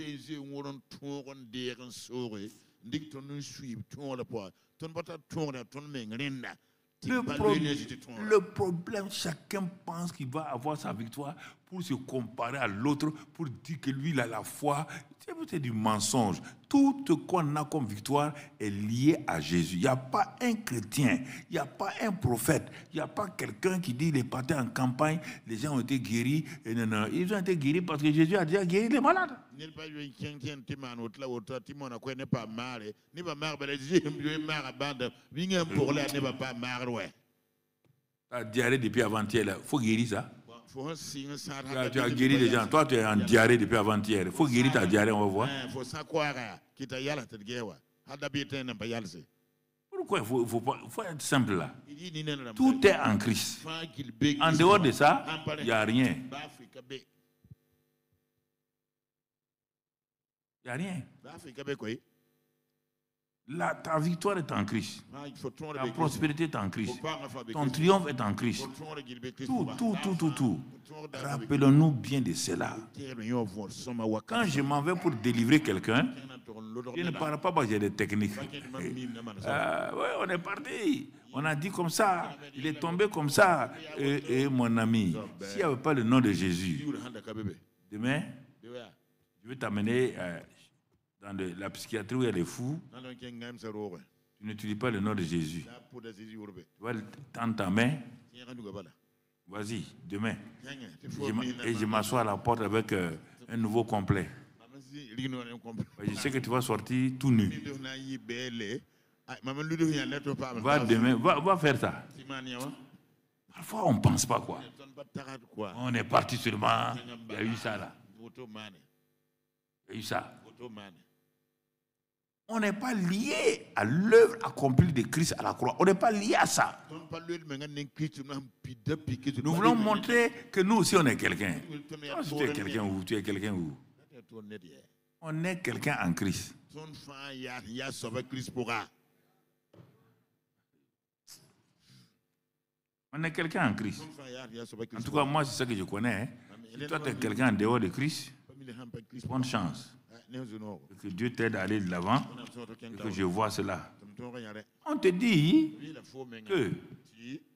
Le problème, chacun pense qu'il va avoir sa victoire pour se comparer à l'autre, pour dire que lui, il a la foi. C'est du mensonge. Tout ce qu'on a comme victoire est lié à Jésus. Il n'y a pas un chrétien, il n'y a pas un prophète, il n'y a pas quelqu'un qui dit qu'il est parti en campagne, les gens ont été guéris. Et non, non, ils ont été guéris parce que Jésus a déjà guéri les malades. La diarrhée depuis avant-hier, il faut guérir ça. Tu as guéri les gens. Toi, tu es en diarrhée depuis avant-hier. Il faut guérir ta diarrhée, on va voir. Pourquoi il faut être simple là? Tout est en Christ. En dehors de ça, il n'y a rien. Il n'y a rien. Là, ta victoire est en Christ. Ta prospérité est en Christ. Ton triomphe est en Christ. Tout. Rappelons-nous bien de cela. Quand je m'en vais pour délivrer quelqu'un, je ne parle pas parce que j'ai des techniques. Oui, on est parti. On a dit comme ça. Il est tombé comme ça. Et mon ami, s'il n'y avait pas le nom de Jésus, demain, je vais t'amener dans la psychiatrie où il y a les fous. Tu n'utilises pas le nom de Jésus. Tu vas tendre ta main. Vas-y, demain. Et je m'assois à la porte avec un nouveau complet. Je sais que tu vas sortir tout nu. Va demain, va faire ça. Parfois, on ne pense pas quoi. On est parti seulement. Il y a eu ça là. Il y a eu ça. On n'est pas lié à l'œuvre accomplie de Christ à la croix. On n'est pas lié à ça. Nous voulons montrer que nous aussi on est quelqu'un. Si tu es quelqu'un où tu es quelqu'un où on est quelqu'un en Christ. On est quelqu'un en Christ. En tout cas, moi, c'est ça que je connais. Si toi, tu es quelqu'un en dehors de Christ, bonne chance. Que Dieu t'aide à aller de l'avant et que je vois cela. On te dit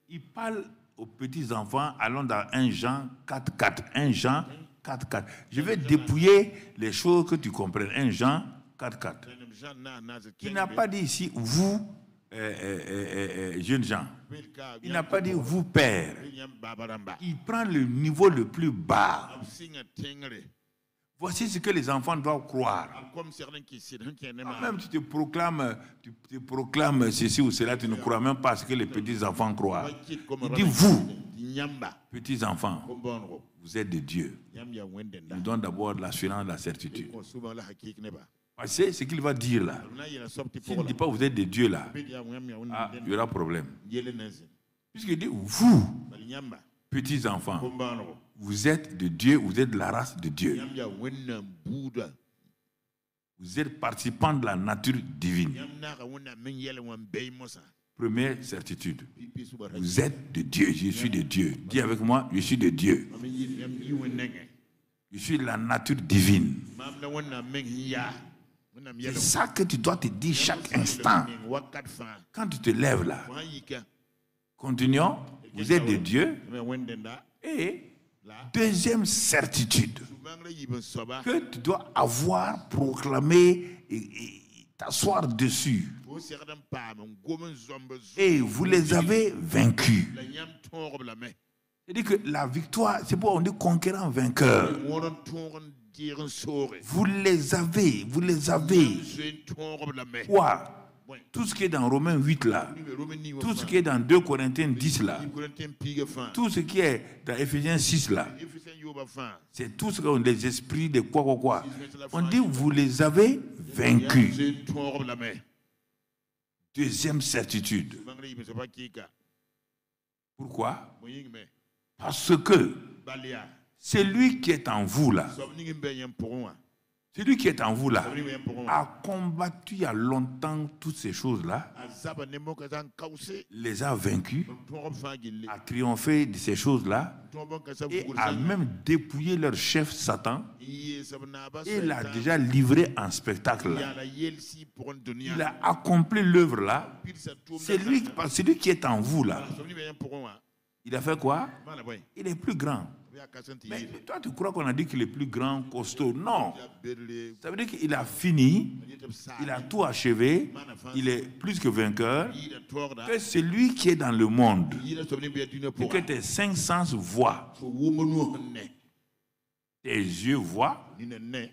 qu'il parle aux petits-enfants, allons dans 1 Jean 4.4. 1 Jean 4.4. Je vais dépouiller les choses que tu comprennes. 1 Jean 4.4. Il n'a pas dit ici, vous, jeunes gens. Il n'a pas dit, vous, père. Il prend le niveau le plus bas. Voici ce que les enfants doivent croire. Même si tu te proclames ceci ou cela, tu ne crois même pas ce que les petits-enfants croient. Il dit, vous, petits-enfants, vous êtes de Dieu. Il nous donne d'abord l'assurance, la certitude. C'est ce qu'il va dire là. S'il ne dit pas vous êtes de Dieu là, il y aura problème. Puisqu'il dit, vous, petits-enfants, vous êtes de Dieu, vous êtes de la race de Dieu. Vous êtes participants de la nature divine. Première certitude. Vous êtes de Dieu, je suis de Dieu. Dis avec moi, je suis de Dieu. Je suis de la nature divine. C'est ça que tu dois te dire chaque instant. Quand tu te lèves là. Continuons. Vous êtes de Dieu. Et deuxième certitude que tu dois avoir proclamé et t'asseoir dessus. Et vous les avez vaincus. C'est-à-dire que la victoire, c'est pourquoi on dit conquérant vainqueur. Vous les avez. Quoi? Tout ce qui est dans Romains 8 là, tout ce qui est dans 2 Corinthiens 10 là, tout ce qui est dans Ephésiens 6 là, c'est tout ce qu'on les esprits de quoi. On dit vous les avez vaincus. Deuxième certitude. Pourquoi? Parce que celui qui est en vous là, celui qui est en vous là, a combattu il y a longtemps toutes ces choses-là, les a vaincus, a triomphé de ces choses-là, et a même dépouillé leur chef Satan, et l'a déjà livré en spectacle là. Il a accompli l'œuvre là. C'est celui qui est en vous là. Il a fait quoi? Il est plus grand. Mais toi, tu crois qu'on a dit qu'il est plus grand, costaud? Non. Ça veut dire qu'il a fini, il a tout achevé, il est plus que vainqueur, que celui qui est dans le monde, et que tes cinq sens voient. Tes yeux voient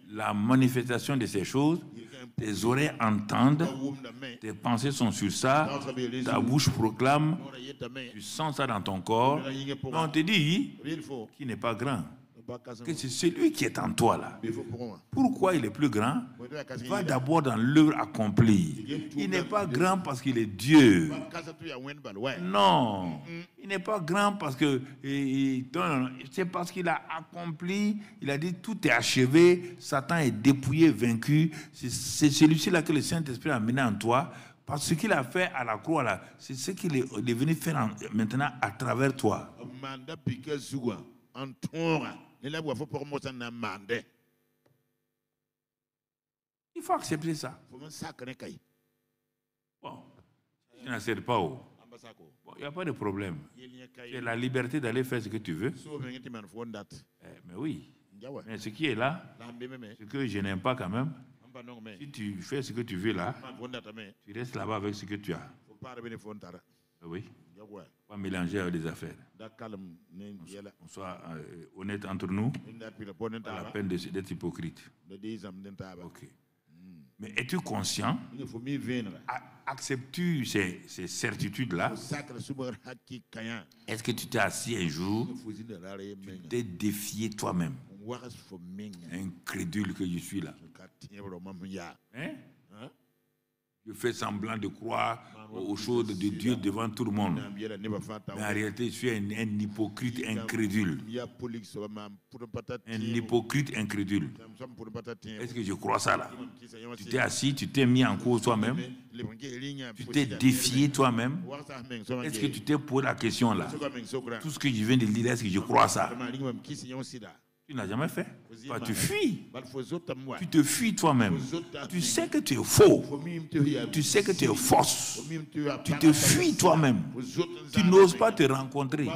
la manifestation de ces choses, tes oreilles entendent, tes pensées sont sur ça, ta bouche proclame, tu sens ça dans ton corps. Mais on te dit qu'il n'est pas grand, que c'est celui qui est en toi là. Pourquoi il est plus grand? Va d'abord dans l'œuvre accomplie. Il n'est pas grand parce qu'il est Dieu. Non, il n'est pas grand parce que c'est parce qu'il a accompli. Il a dit tout est achevé, Satan est dépouillé, vaincu. C'est celui-ci là que le Saint-Esprit a mené en toi. Parce que ce qu'il a fait à la croix là, c'est ce qu'il est venu faire maintenant à travers toi. Il faut accepter ça. Bon, je n'accepte pas. Bon, il n'y a pas de problème. Tu as la liberté d'aller faire ce que tu veux. Mais oui. Mais ce qui est là, ce que je n'aime pas quand même, si tu fais ce que tu veux là, tu restes là-bas avec ce que tu as. Oui. Pas mélanger avec des affaires. On soit honnête entre nous. Pas la peine d'être hypocrite. Ok. Mais es-tu conscient? Acceptes-tu ces certitudes-là? Est-ce que tu t'es assis un jour, tu t'es défié toi-même? Incrédule que je suis là. Hein? Je fais semblant de croire aux choses de Dieu devant tout le monde. Mais en réalité, je suis un hypocrite incrédule. Un hypocrite incrédule. Est-ce que je crois ça là? Tu t'es assis, tu t'es mis en cause toi-même. Tu t'es défié toi-même. Est-ce que tu t'es posé la question là? Tout ce que je viens de dire, est-ce que je crois ça? Tu n'as jamais fait. Toi, tu fuis. Tu te fuis toi-même. Tu sais que tu es faux. Tu sais que tu es fausse. Tu te fuis toi-même. Tu n'oses pas te rencontrer.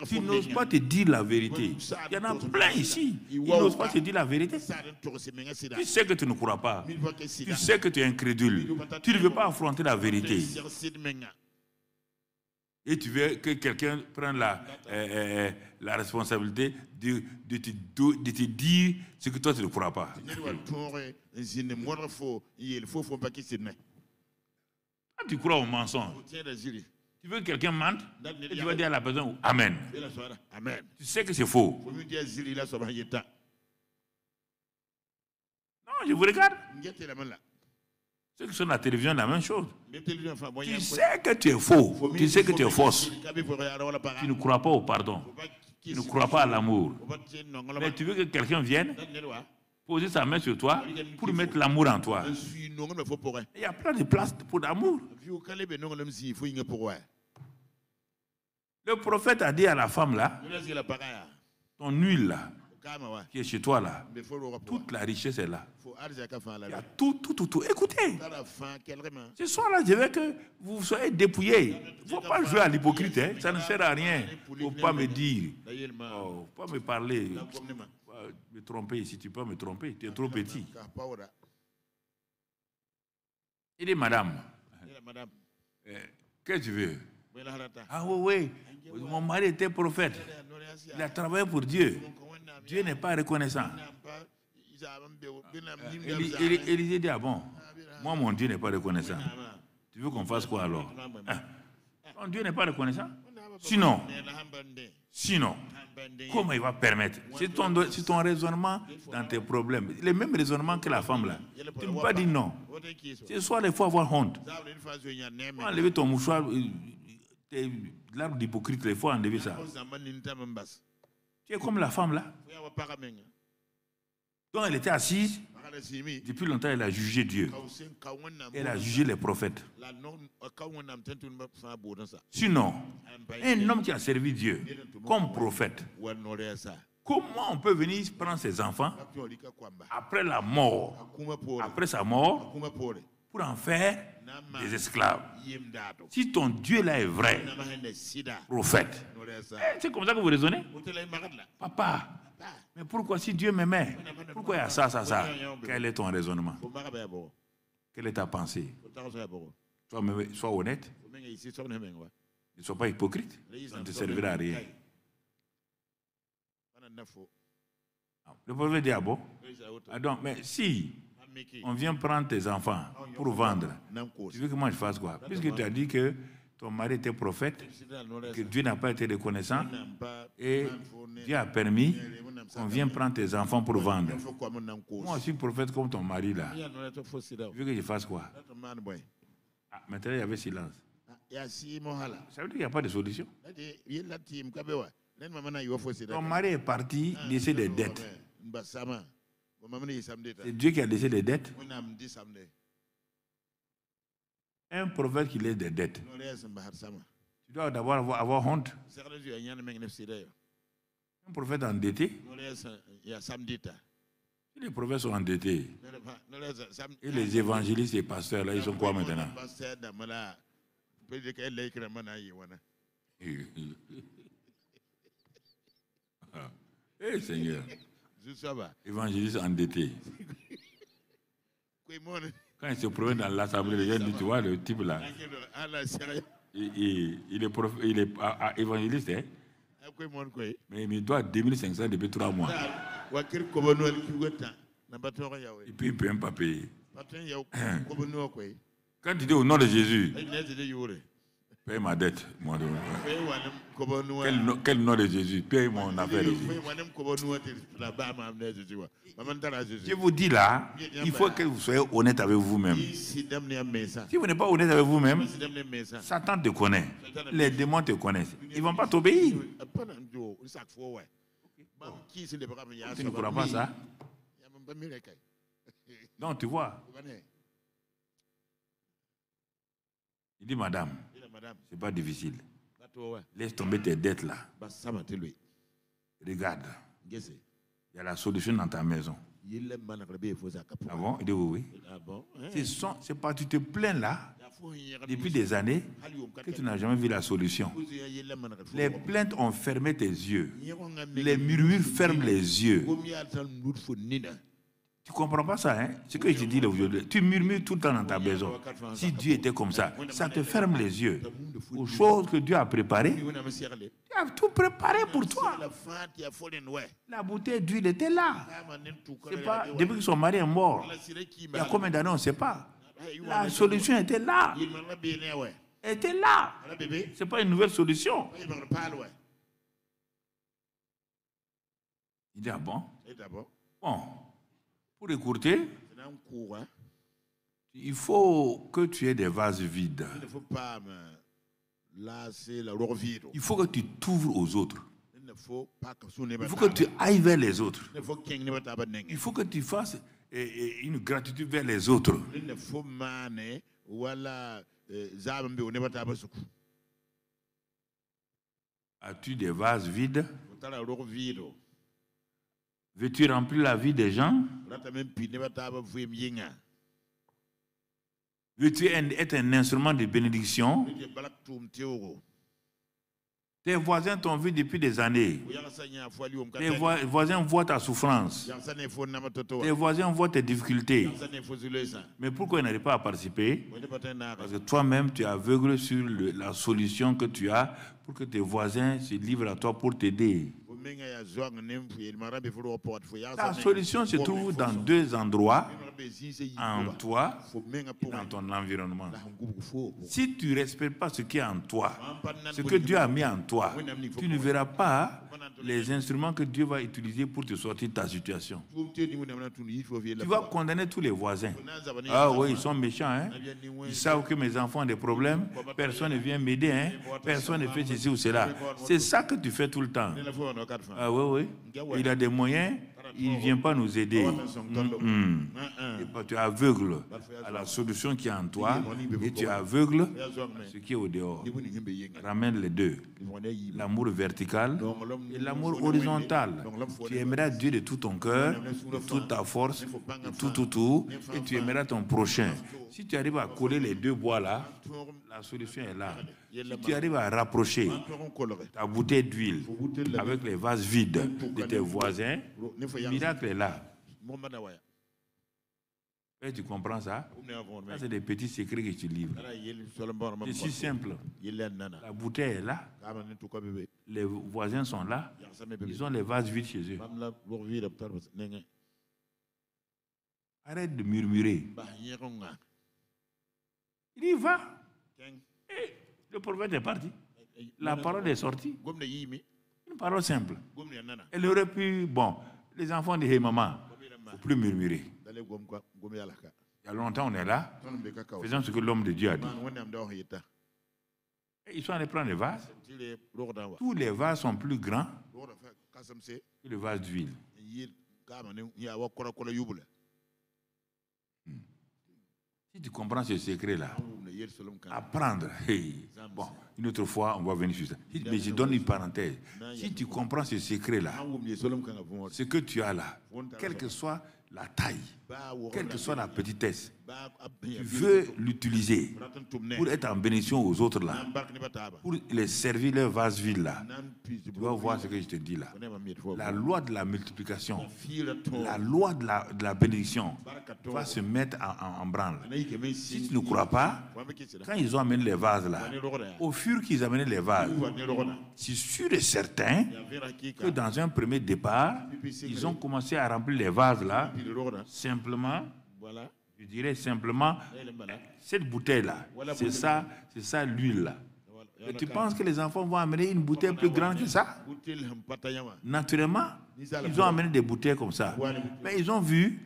Tu n'oses pas te dire la vérité. Il y en a plein ici. Ils n'osent pas te dire la vérité. Tu sais que tu ne crois pas. Tu sais que tu es incrédule. Tu ne veux pas affronter la vérité. Et tu veux que quelqu'un prenne la responsabilité de te dire ce que toi tu ne crois pas. Quand tu crois au mensonge, tu veux que quelqu'un mente, et tu vas dire à la personne Amen. Tu sais que c'est faux. Non, je vous regarde. Ceux qui sont à la télévision, la même chose. Tu sais que tu es faux. Tu sais que tu es fausse. Tu ne crois pas au pardon. Tu ne crois pas à l'amour. Mais tu veux que quelqu'un vienne poser sa main sur toi pour mettre l'amour en toi. Il y a plein de places pour l'amour. Le prophète a dit à la femme là, ton huile là, qui est chez toi là, toute la richesse est là. Il y a tout. Écoutez, ce soir-là, je veux que vous soyez dépouillés. Il ne faut pas jouer à l'hypocrite, hein. Ça ne sert à rien. Il ne faut pas me dire, oh, pas me parler, me tromper ici. Tu peux me tromper, tu es trop petit. Il dit, madame, qu'est-ce que tu veux? Ah oui, mon mari était prophète. Il a travaillé pour Dieu. Dieu n'est pas reconnaissant. Élisée dit, ah bon, moi mon Dieu n'est pas reconnaissant. Tu veux qu'on fasse quoi alors? Ton Dieu n'est pas reconnaissant? Sinon, comment il va permettre? C'est ton raisonnement dans tes problèmes. Les mêmes raisonnements que la femme là. Tu ne peux pas dire non. Ce soir, il faut avoir honte. Il faut enlever ton mouchoir. L'arbre d'hypocrite, il faut enlever ça. Tu es comme la femme là. Donc elle était assise. Depuis longtemps, elle a jugé Dieu. Elle a jugé les prophètes. Sinon, un homme qui a servi Dieu comme prophète, comment on peut venir prendre ses enfants après la mort, après sa mort, pour en faire des esclaves? Si ton Dieu là est vrai, prophète, c'est comme ça que vous raisonnez? Papa, mais pourquoi si Dieu m'aimait, pourquoi il y a ça? Quel est ton raisonnement? Quelle est ta pensée? Sois honnête. Ne sois pas hypocrite. Ça ne te servira à rien. Le prophète dit, ah bon? Donc, mais si on vient prendre tes enfants pour vendre, tu veux que moi je fasse quoi? Puisque tu as dit que ton mari était prophète, que Dieu n'a pas été reconnaissant, et Dieu a permis qu'on vienne prendre tes enfants pour vendre. Moi aussi prophète comme ton mari là. Tu veux que je fasse quoi? Maintenant il y avait silence. Ça veut dire qu'il n'y a pas de solution. Ton mari est parti laisser des dettes. C'est Dieu qui a laissé des dettes. Un prophète qui laisse des dettes, tu dois d'abord avoir honte. Un prophète endetté, les prophètes sont endettés. Et les évangélistes et pasteurs, là, ils sont quoi maintenant? Eh Seigneur, évangéliste endetté. Quand il se promène dans l'assemblée, les gens disent, tu vois, le type là, il est évangéliste, hein? Mais il doit 2500 depuis 3 mois. Et puis il ne peut même pas payer. Quand tu dis au nom de Jésus, paye ma dette. Quel nom de Jésus? Paye mon affaire. Je vous dis là, il faut que vous soyez honnête avec vous-même. Si vous n'êtes pas honnête avec vous-même, Satan te connaît. Les démons te connaissent. Ils ne vont pas t'obéir. Tu ne crois pas ça? Donc tu vois. Il dit, madame, c'est pas difficile. Laisse tomber tes dettes là. Regarde. Il y a la solution dans ta maison. Ah bon? Il dit oui. C'est pas, tu te plains là, depuis des années, que tu n'as jamais vu la solution. Les plaintes ont fermé tes yeux. Les murmures ferment les yeux. Tu ne comprends pas ça, hein? Ce que je dis aujourd'hui. Tu murmures tout le temps dans ta maison. Si Dieu était comme ça, ça te ferme les yeux aux choses que Dieu a préparées. Il a tout préparé pour toi. La bouteille d'huile était là. C'est pas, depuis que son mari est mort, il y a combien d'années, on ne sait pas. La solution était là. Elle était là. Ce n'est pas une nouvelle solution. Il dit, ah bon? Bon. Pour écourter, il faut que tu aies des vases vides. Il faut que tu t'ouvres aux autres. Il faut que tu ailles vers les autres. Il faut que tu fasses une gratitude vers les autres. As-tu des vases vides? Veux-tu remplir la vie des gens? Veux-tu être un instrument de bénédiction? Tes voisins t'ont vu depuis des années. Tes voisins voient ta souffrance. Tes voisins voient tes difficultés. Mais pourquoi ils n'arrivent pas à participer? Parce que toi-même, tu es aveugle sur la solution que tu as pour que tes voisins se livrent à toi pour t'aider. Ta solution se trouve dans 2 endroits, en toi et dans ton environnement. Si tu ne respectes pas ce qui est en toi, ce que Dieu a mis en toi, tu ne verras pas les instruments que Dieu va utiliser pour te sortir de ta situation. Tu vas condamner tous les voisins. Ah oui, ils sont méchants. Hein? Ils savent que mes enfants ont des problèmes. Personne ne vient m'aider. Hein? Personne ne fait ceci ou cela. C'est ça que tu fais tout le temps. Ah oui, oui. Il a des moyens. Il ne vient pas nous aider. Et tu es aveugle à la solution qui est en toi et tu es aveugle à ce qui est au dehors. Ramène les deux. L'amour vertical et l'amour horizontal. Tu aimeras Dieu de tout ton cœur, de toute ta force, de tout, et tu aimeras ton prochain. Si tu arrives à coller les deux bois là, la solution est là. Si tu arrives à rapprocher ta bouteille d'huile avec les vases vides de tes voisins, le miracle est là. Et tu comprends ça? Ça, c'est des petits secrets que tu livres. C'est si simple. La bouteille est là. Les voisins sont là. Ils ont les vases vides chez eux. Arrête de murmurer. Il y va. Et le prophète est parti. La parole est sortie. Une parole simple. Elle aurait pu... Bon, les enfants disent, hey, maman, il ne faut plus murmurer. Il y a longtemps, on est là, faisant ce que l'homme de Dieu a dit. Et ils sont allés prendre les vases. Tous les vases sont plus grands que le vase d'huile. Si tu comprends ce secret-là, apprendre. Hey. Bon, une autre fois, on va venir sur ça. Mais je donne une parenthèse. Si tu comprends ce secret-là, ce que tu as là, quelle que soit la taille, quelle que soit la petitesse, tu veux l'utiliser pour être en bénédiction aux autres là, pour les servir leur vase vide là. Tu vas voir ce que je te dis là. La loi de la multiplication, la loi de la bénédiction va se mettre en branle. Si tu ne crois pas, quand ils ont amené les vases là, au fur qu'ils amenaient les vases, c'est sûr et certain que dans un premier départ, ils ont commencé à remplir les vases là, simplement, je dirais simplement, cette bouteille-là, c'est ça l'huile là. Et tu penses que les enfants vont amener une bouteille plus grande que ça? Naturellement, ils ont amené des bouteilles comme ça. Mais ils ont vu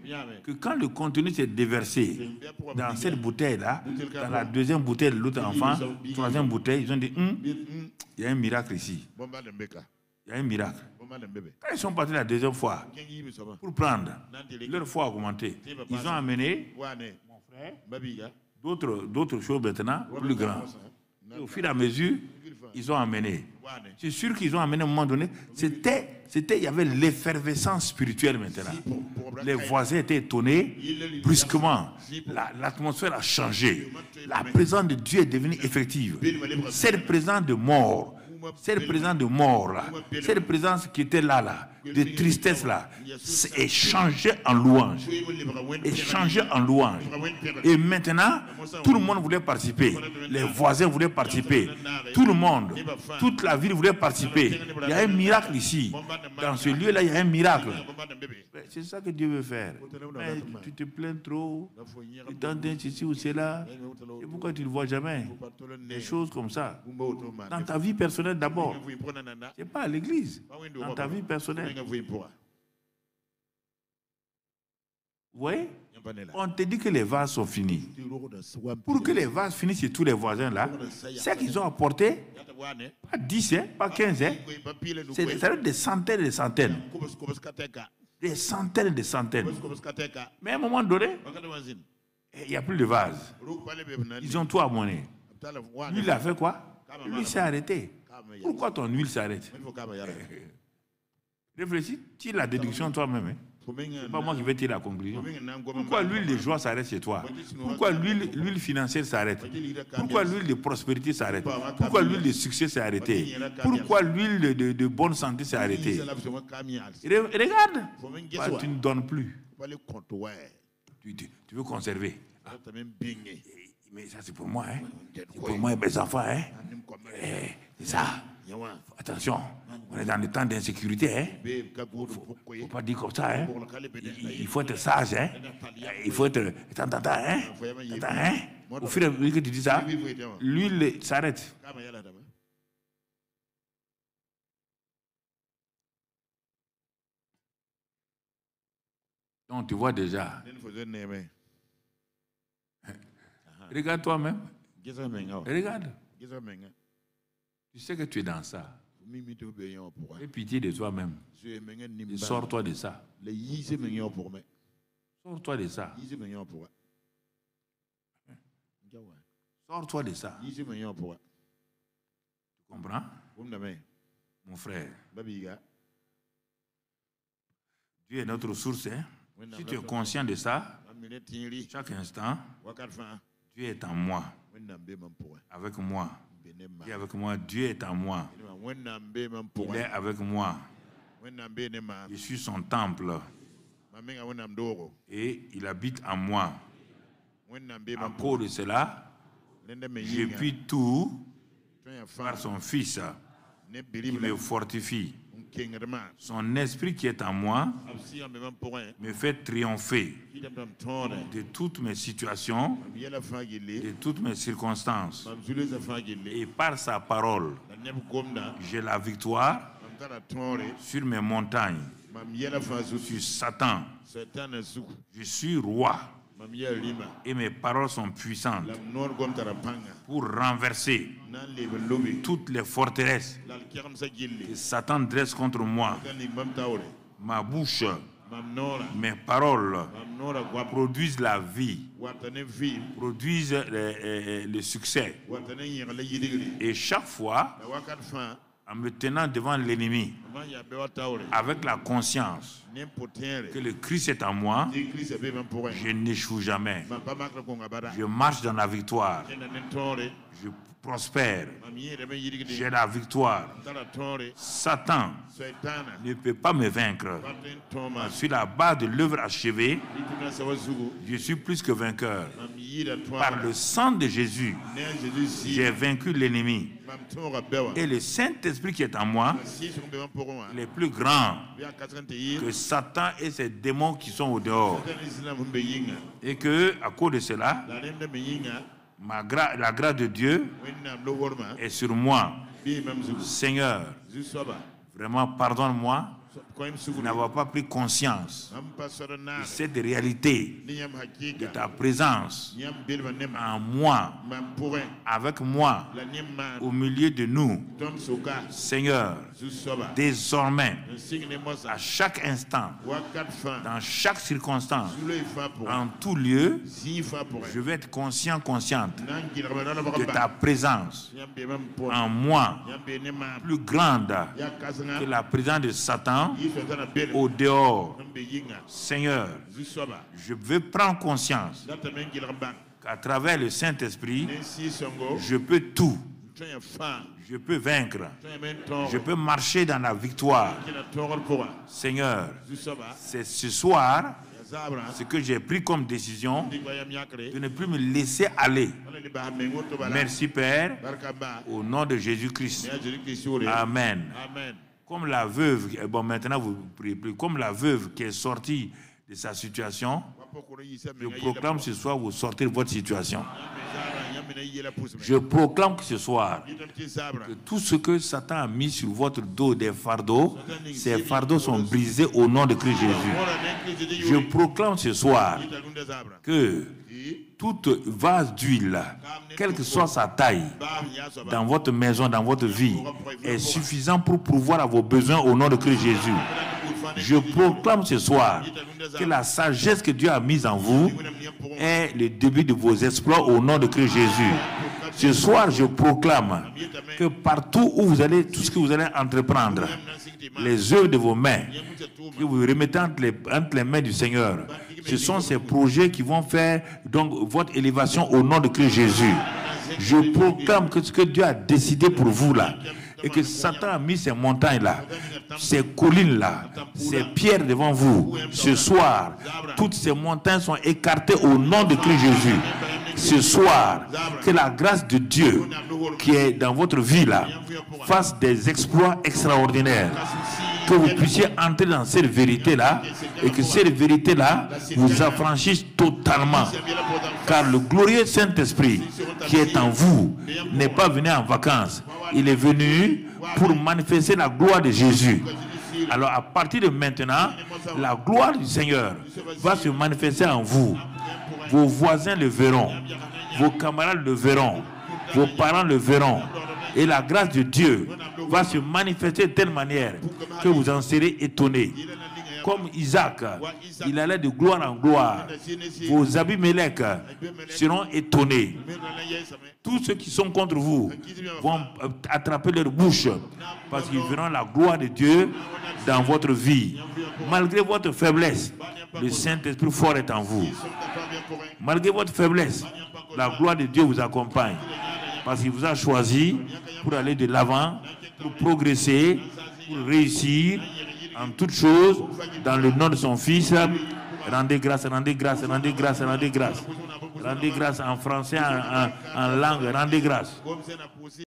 que quand le contenu s'est déversé dans cette bouteille-là, dans la deuxième bouteille de l'autre enfant, troisième bouteille, ils ont dit, il y a un miracle ici. Il y a un miracle. Quand ils sont partis la deuxième fois pour prendre, leur foi a augmenté. Ils ont amené, mon frère, d'autres choses maintenant plus grandes. Et au fur et à mesure, ils ont amené. C'est sûr qu'ils ont amené à un moment donné. Il y avait l'effervescence spirituelle maintenant. Les voisins étaient étonnés. Brusquement, l'atmosphère a changé. La présence de Dieu est devenue effective. Cette présence de mort, cette présence qui était là, de tristesse là, est changée en louange. Et maintenant, tout le monde voulait participer. Les voisins voulaient participer. Tout le monde, toute la ville voulait participer. Il y a un miracle ici. Dans ce lieu-là, il y a un miracle. C'est ça que Dieu veut faire. Mais tu te plains trop. Tu t'entends ceci ou cela. Et pourquoi tu ne vois jamais des choses comme ça? Dans ta vie personnelle d'abord. Ce n'est pas à l'église. Dans ta vie personnelle. Oui, on te dit que les vases sont finis. Pour que les vases finissent chez tous les voisins là, c'est qu'ils ont apporté, pas 10, pas 15, c'est des centaines et des centaines. Des centaines et des centaines. Mais à un moment donné, il n'y a plus de vases. Ils ont tout abonné. Lui, il a fait quoi? Lui, s'est arrêté. Pourquoi ton huile s'arrête? Réfléchis, tire la déduction toi-même. Ce n'est pas moi qui vais tirer la conclusion. Pourquoi l'huile de joie s'arrête chez toi? Pourquoi l'huile financière s'arrête? Pourquoi l'huile de prospérité s'arrête? Pourquoi l'huile de succès s'est arrêtée? Pourquoi l'huile de bonne santé s'est arrêtée? Regarde, tu ne donnes plus. Tu veux conserver. Mais ça c'est pour moi, c'est pour moi et mes enfants, c'est ça. Attention, on est dans des temps d'insécurité, faut pas dire comme ça, il faut être sage, il faut être... Au fur et à mesure que tu dis ça, l'huile s'arrête. Donc tu vois déjà. Regarde toi-même. Regarde. Tu sais que tu es dans ça. Aie pitié de toi-même. Et sors-toi de ça. Sors-toi de ça. Sors-toi de ça. Tu comprends? Mon frère. Dieu est notre source. Hein? Si tu es conscient de ça, chaque instant, Dieu est en moi. Avec moi. Dieu est avec moi. Dieu est en moi. Il est avec moi. Je suis son temple. Et il habite en moi. À cause de cela, je puis tout par son Fils qui me fortifie. Son esprit qui est en moi me fait triompher de toutes mes situations, de toutes mes circonstances. Et par sa parole, j'ai la victoire sur mes montagnes, sur Satan. Je suis roi. Et mes paroles sont puissantes pour renverser toutes les forteresses que Satan dresse contre moi. Ma bouche, mes paroles produisent la vie, produisent le succès. Et chaque fois, en me tenant devant l'ennemi, avec la conscience que le Christ est en moi, je n'échoue jamais. Je marche dans la victoire. Je prospère. J'ai la victoire. Satan ne peut pas me vaincre. Sur la base de l'œuvre achevée, je suis plus que vainqueur. Par le sang de Jésus, j'ai vaincu l'ennemi. Et le Saint-Esprit qui est en moi, il est plus grand que Satan et ses démons qui sont au dehors. Et que, à cause de cela, la grâce de Dieu est sur moi. Seigneur, vraiment pardonne-moi de n'avoir pas pris conscience de cette réalité de ta présence en moi, avec moi, au milieu de nous. Seigneur, désormais, à chaque instant, dans chaque circonstance, en tout lieu, je vais être consciente de ta présence en moi, plus grande que la présence de Satan au dehors. Seigneur, je veux prendre conscience qu'à travers le Saint-Esprit, je peux tout. Je peux vaincre. Je peux marcher dans la victoire. Seigneur, c'est ce soir ce que j'ai pris comme décision de ne plus me laisser aller. Merci Père, au nom de Jésus-Christ. Amen. Comme la veuve, bon maintenant vous priez plus, comme la veuve qui est sortie de sa situation, je proclame ce soir vous sortez de votre situation. Je proclame que ce soir, que tout ce que Satan a mis sur votre dos des fardeaux, ces fardeaux sont brisés au nom de Christ Jésus. Je proclame ce soir que toute vase d'huile, quelle que soit sa taille, dans votre maison, dans votre vie, est suffisant pour pourvoir à vos besoins au nom de Christ Jésus. Je proclame ce soir que la sagesse que Dieu a mise en vous est le début de vos exploits au nom de Christ Jésus. Ce soir, je proclame que partout où vous allez, tout ce que vous allez entreprendre, les œuvres de vos mains, que vous remettez entre les mains du Seigneur, ce sont ces projets qui vont faire donc votre élévation au nom de Christ Jésus. Je proclame que ce que Dieu a décidé pour vous là, et que Satan a mis ces montagnes-là, ces collines-là, ces pierres devant vous, ce soir, toutes ces montagnes sont écartées au nom de Christ Jésus. Ce soir, que la grâce de Dieu qui est dans votre vie là fasse des exploits extraordinaires. Que vous puissiez entrer dans cette vérité-là et que cette vérité-là vous affranchisse totalement. Car le glorieux Saint-Esprit qui est en vous n'est pas venu en vacances. Il est venu pour manifester la gloire de Jésus. Alors à partir de maintenant, la gloire du Seigneur va se manifester en vous. Vos voisins le verront, vos camarades le verront, vos parents le verront. Et la grâce de Dieu va se manifester de telle manière que vous en serez étonnés. Comme Isaac, il allait de gloire en gloire. Vos Abimélec seront étonnés. Tous ceux qui sont contre vous vont attraper leur bouche parce qu'ils verront la gloire de Dieu dans votre vie. Malgré votre faiblesse, le Saint-Esprit fort est en vous. Malgré votre faiblesse, la gloire de Dieu vous accompagne. Parce qu'il vous a choisi pour aller de l'avant, pour progresser, pour réussir en toutes choses, dans le nom de son Fils. Rendez grâce, rendez grâce, rendez grâce, rendez grâce. Rendez grâce en français, en langue, rendez grâce.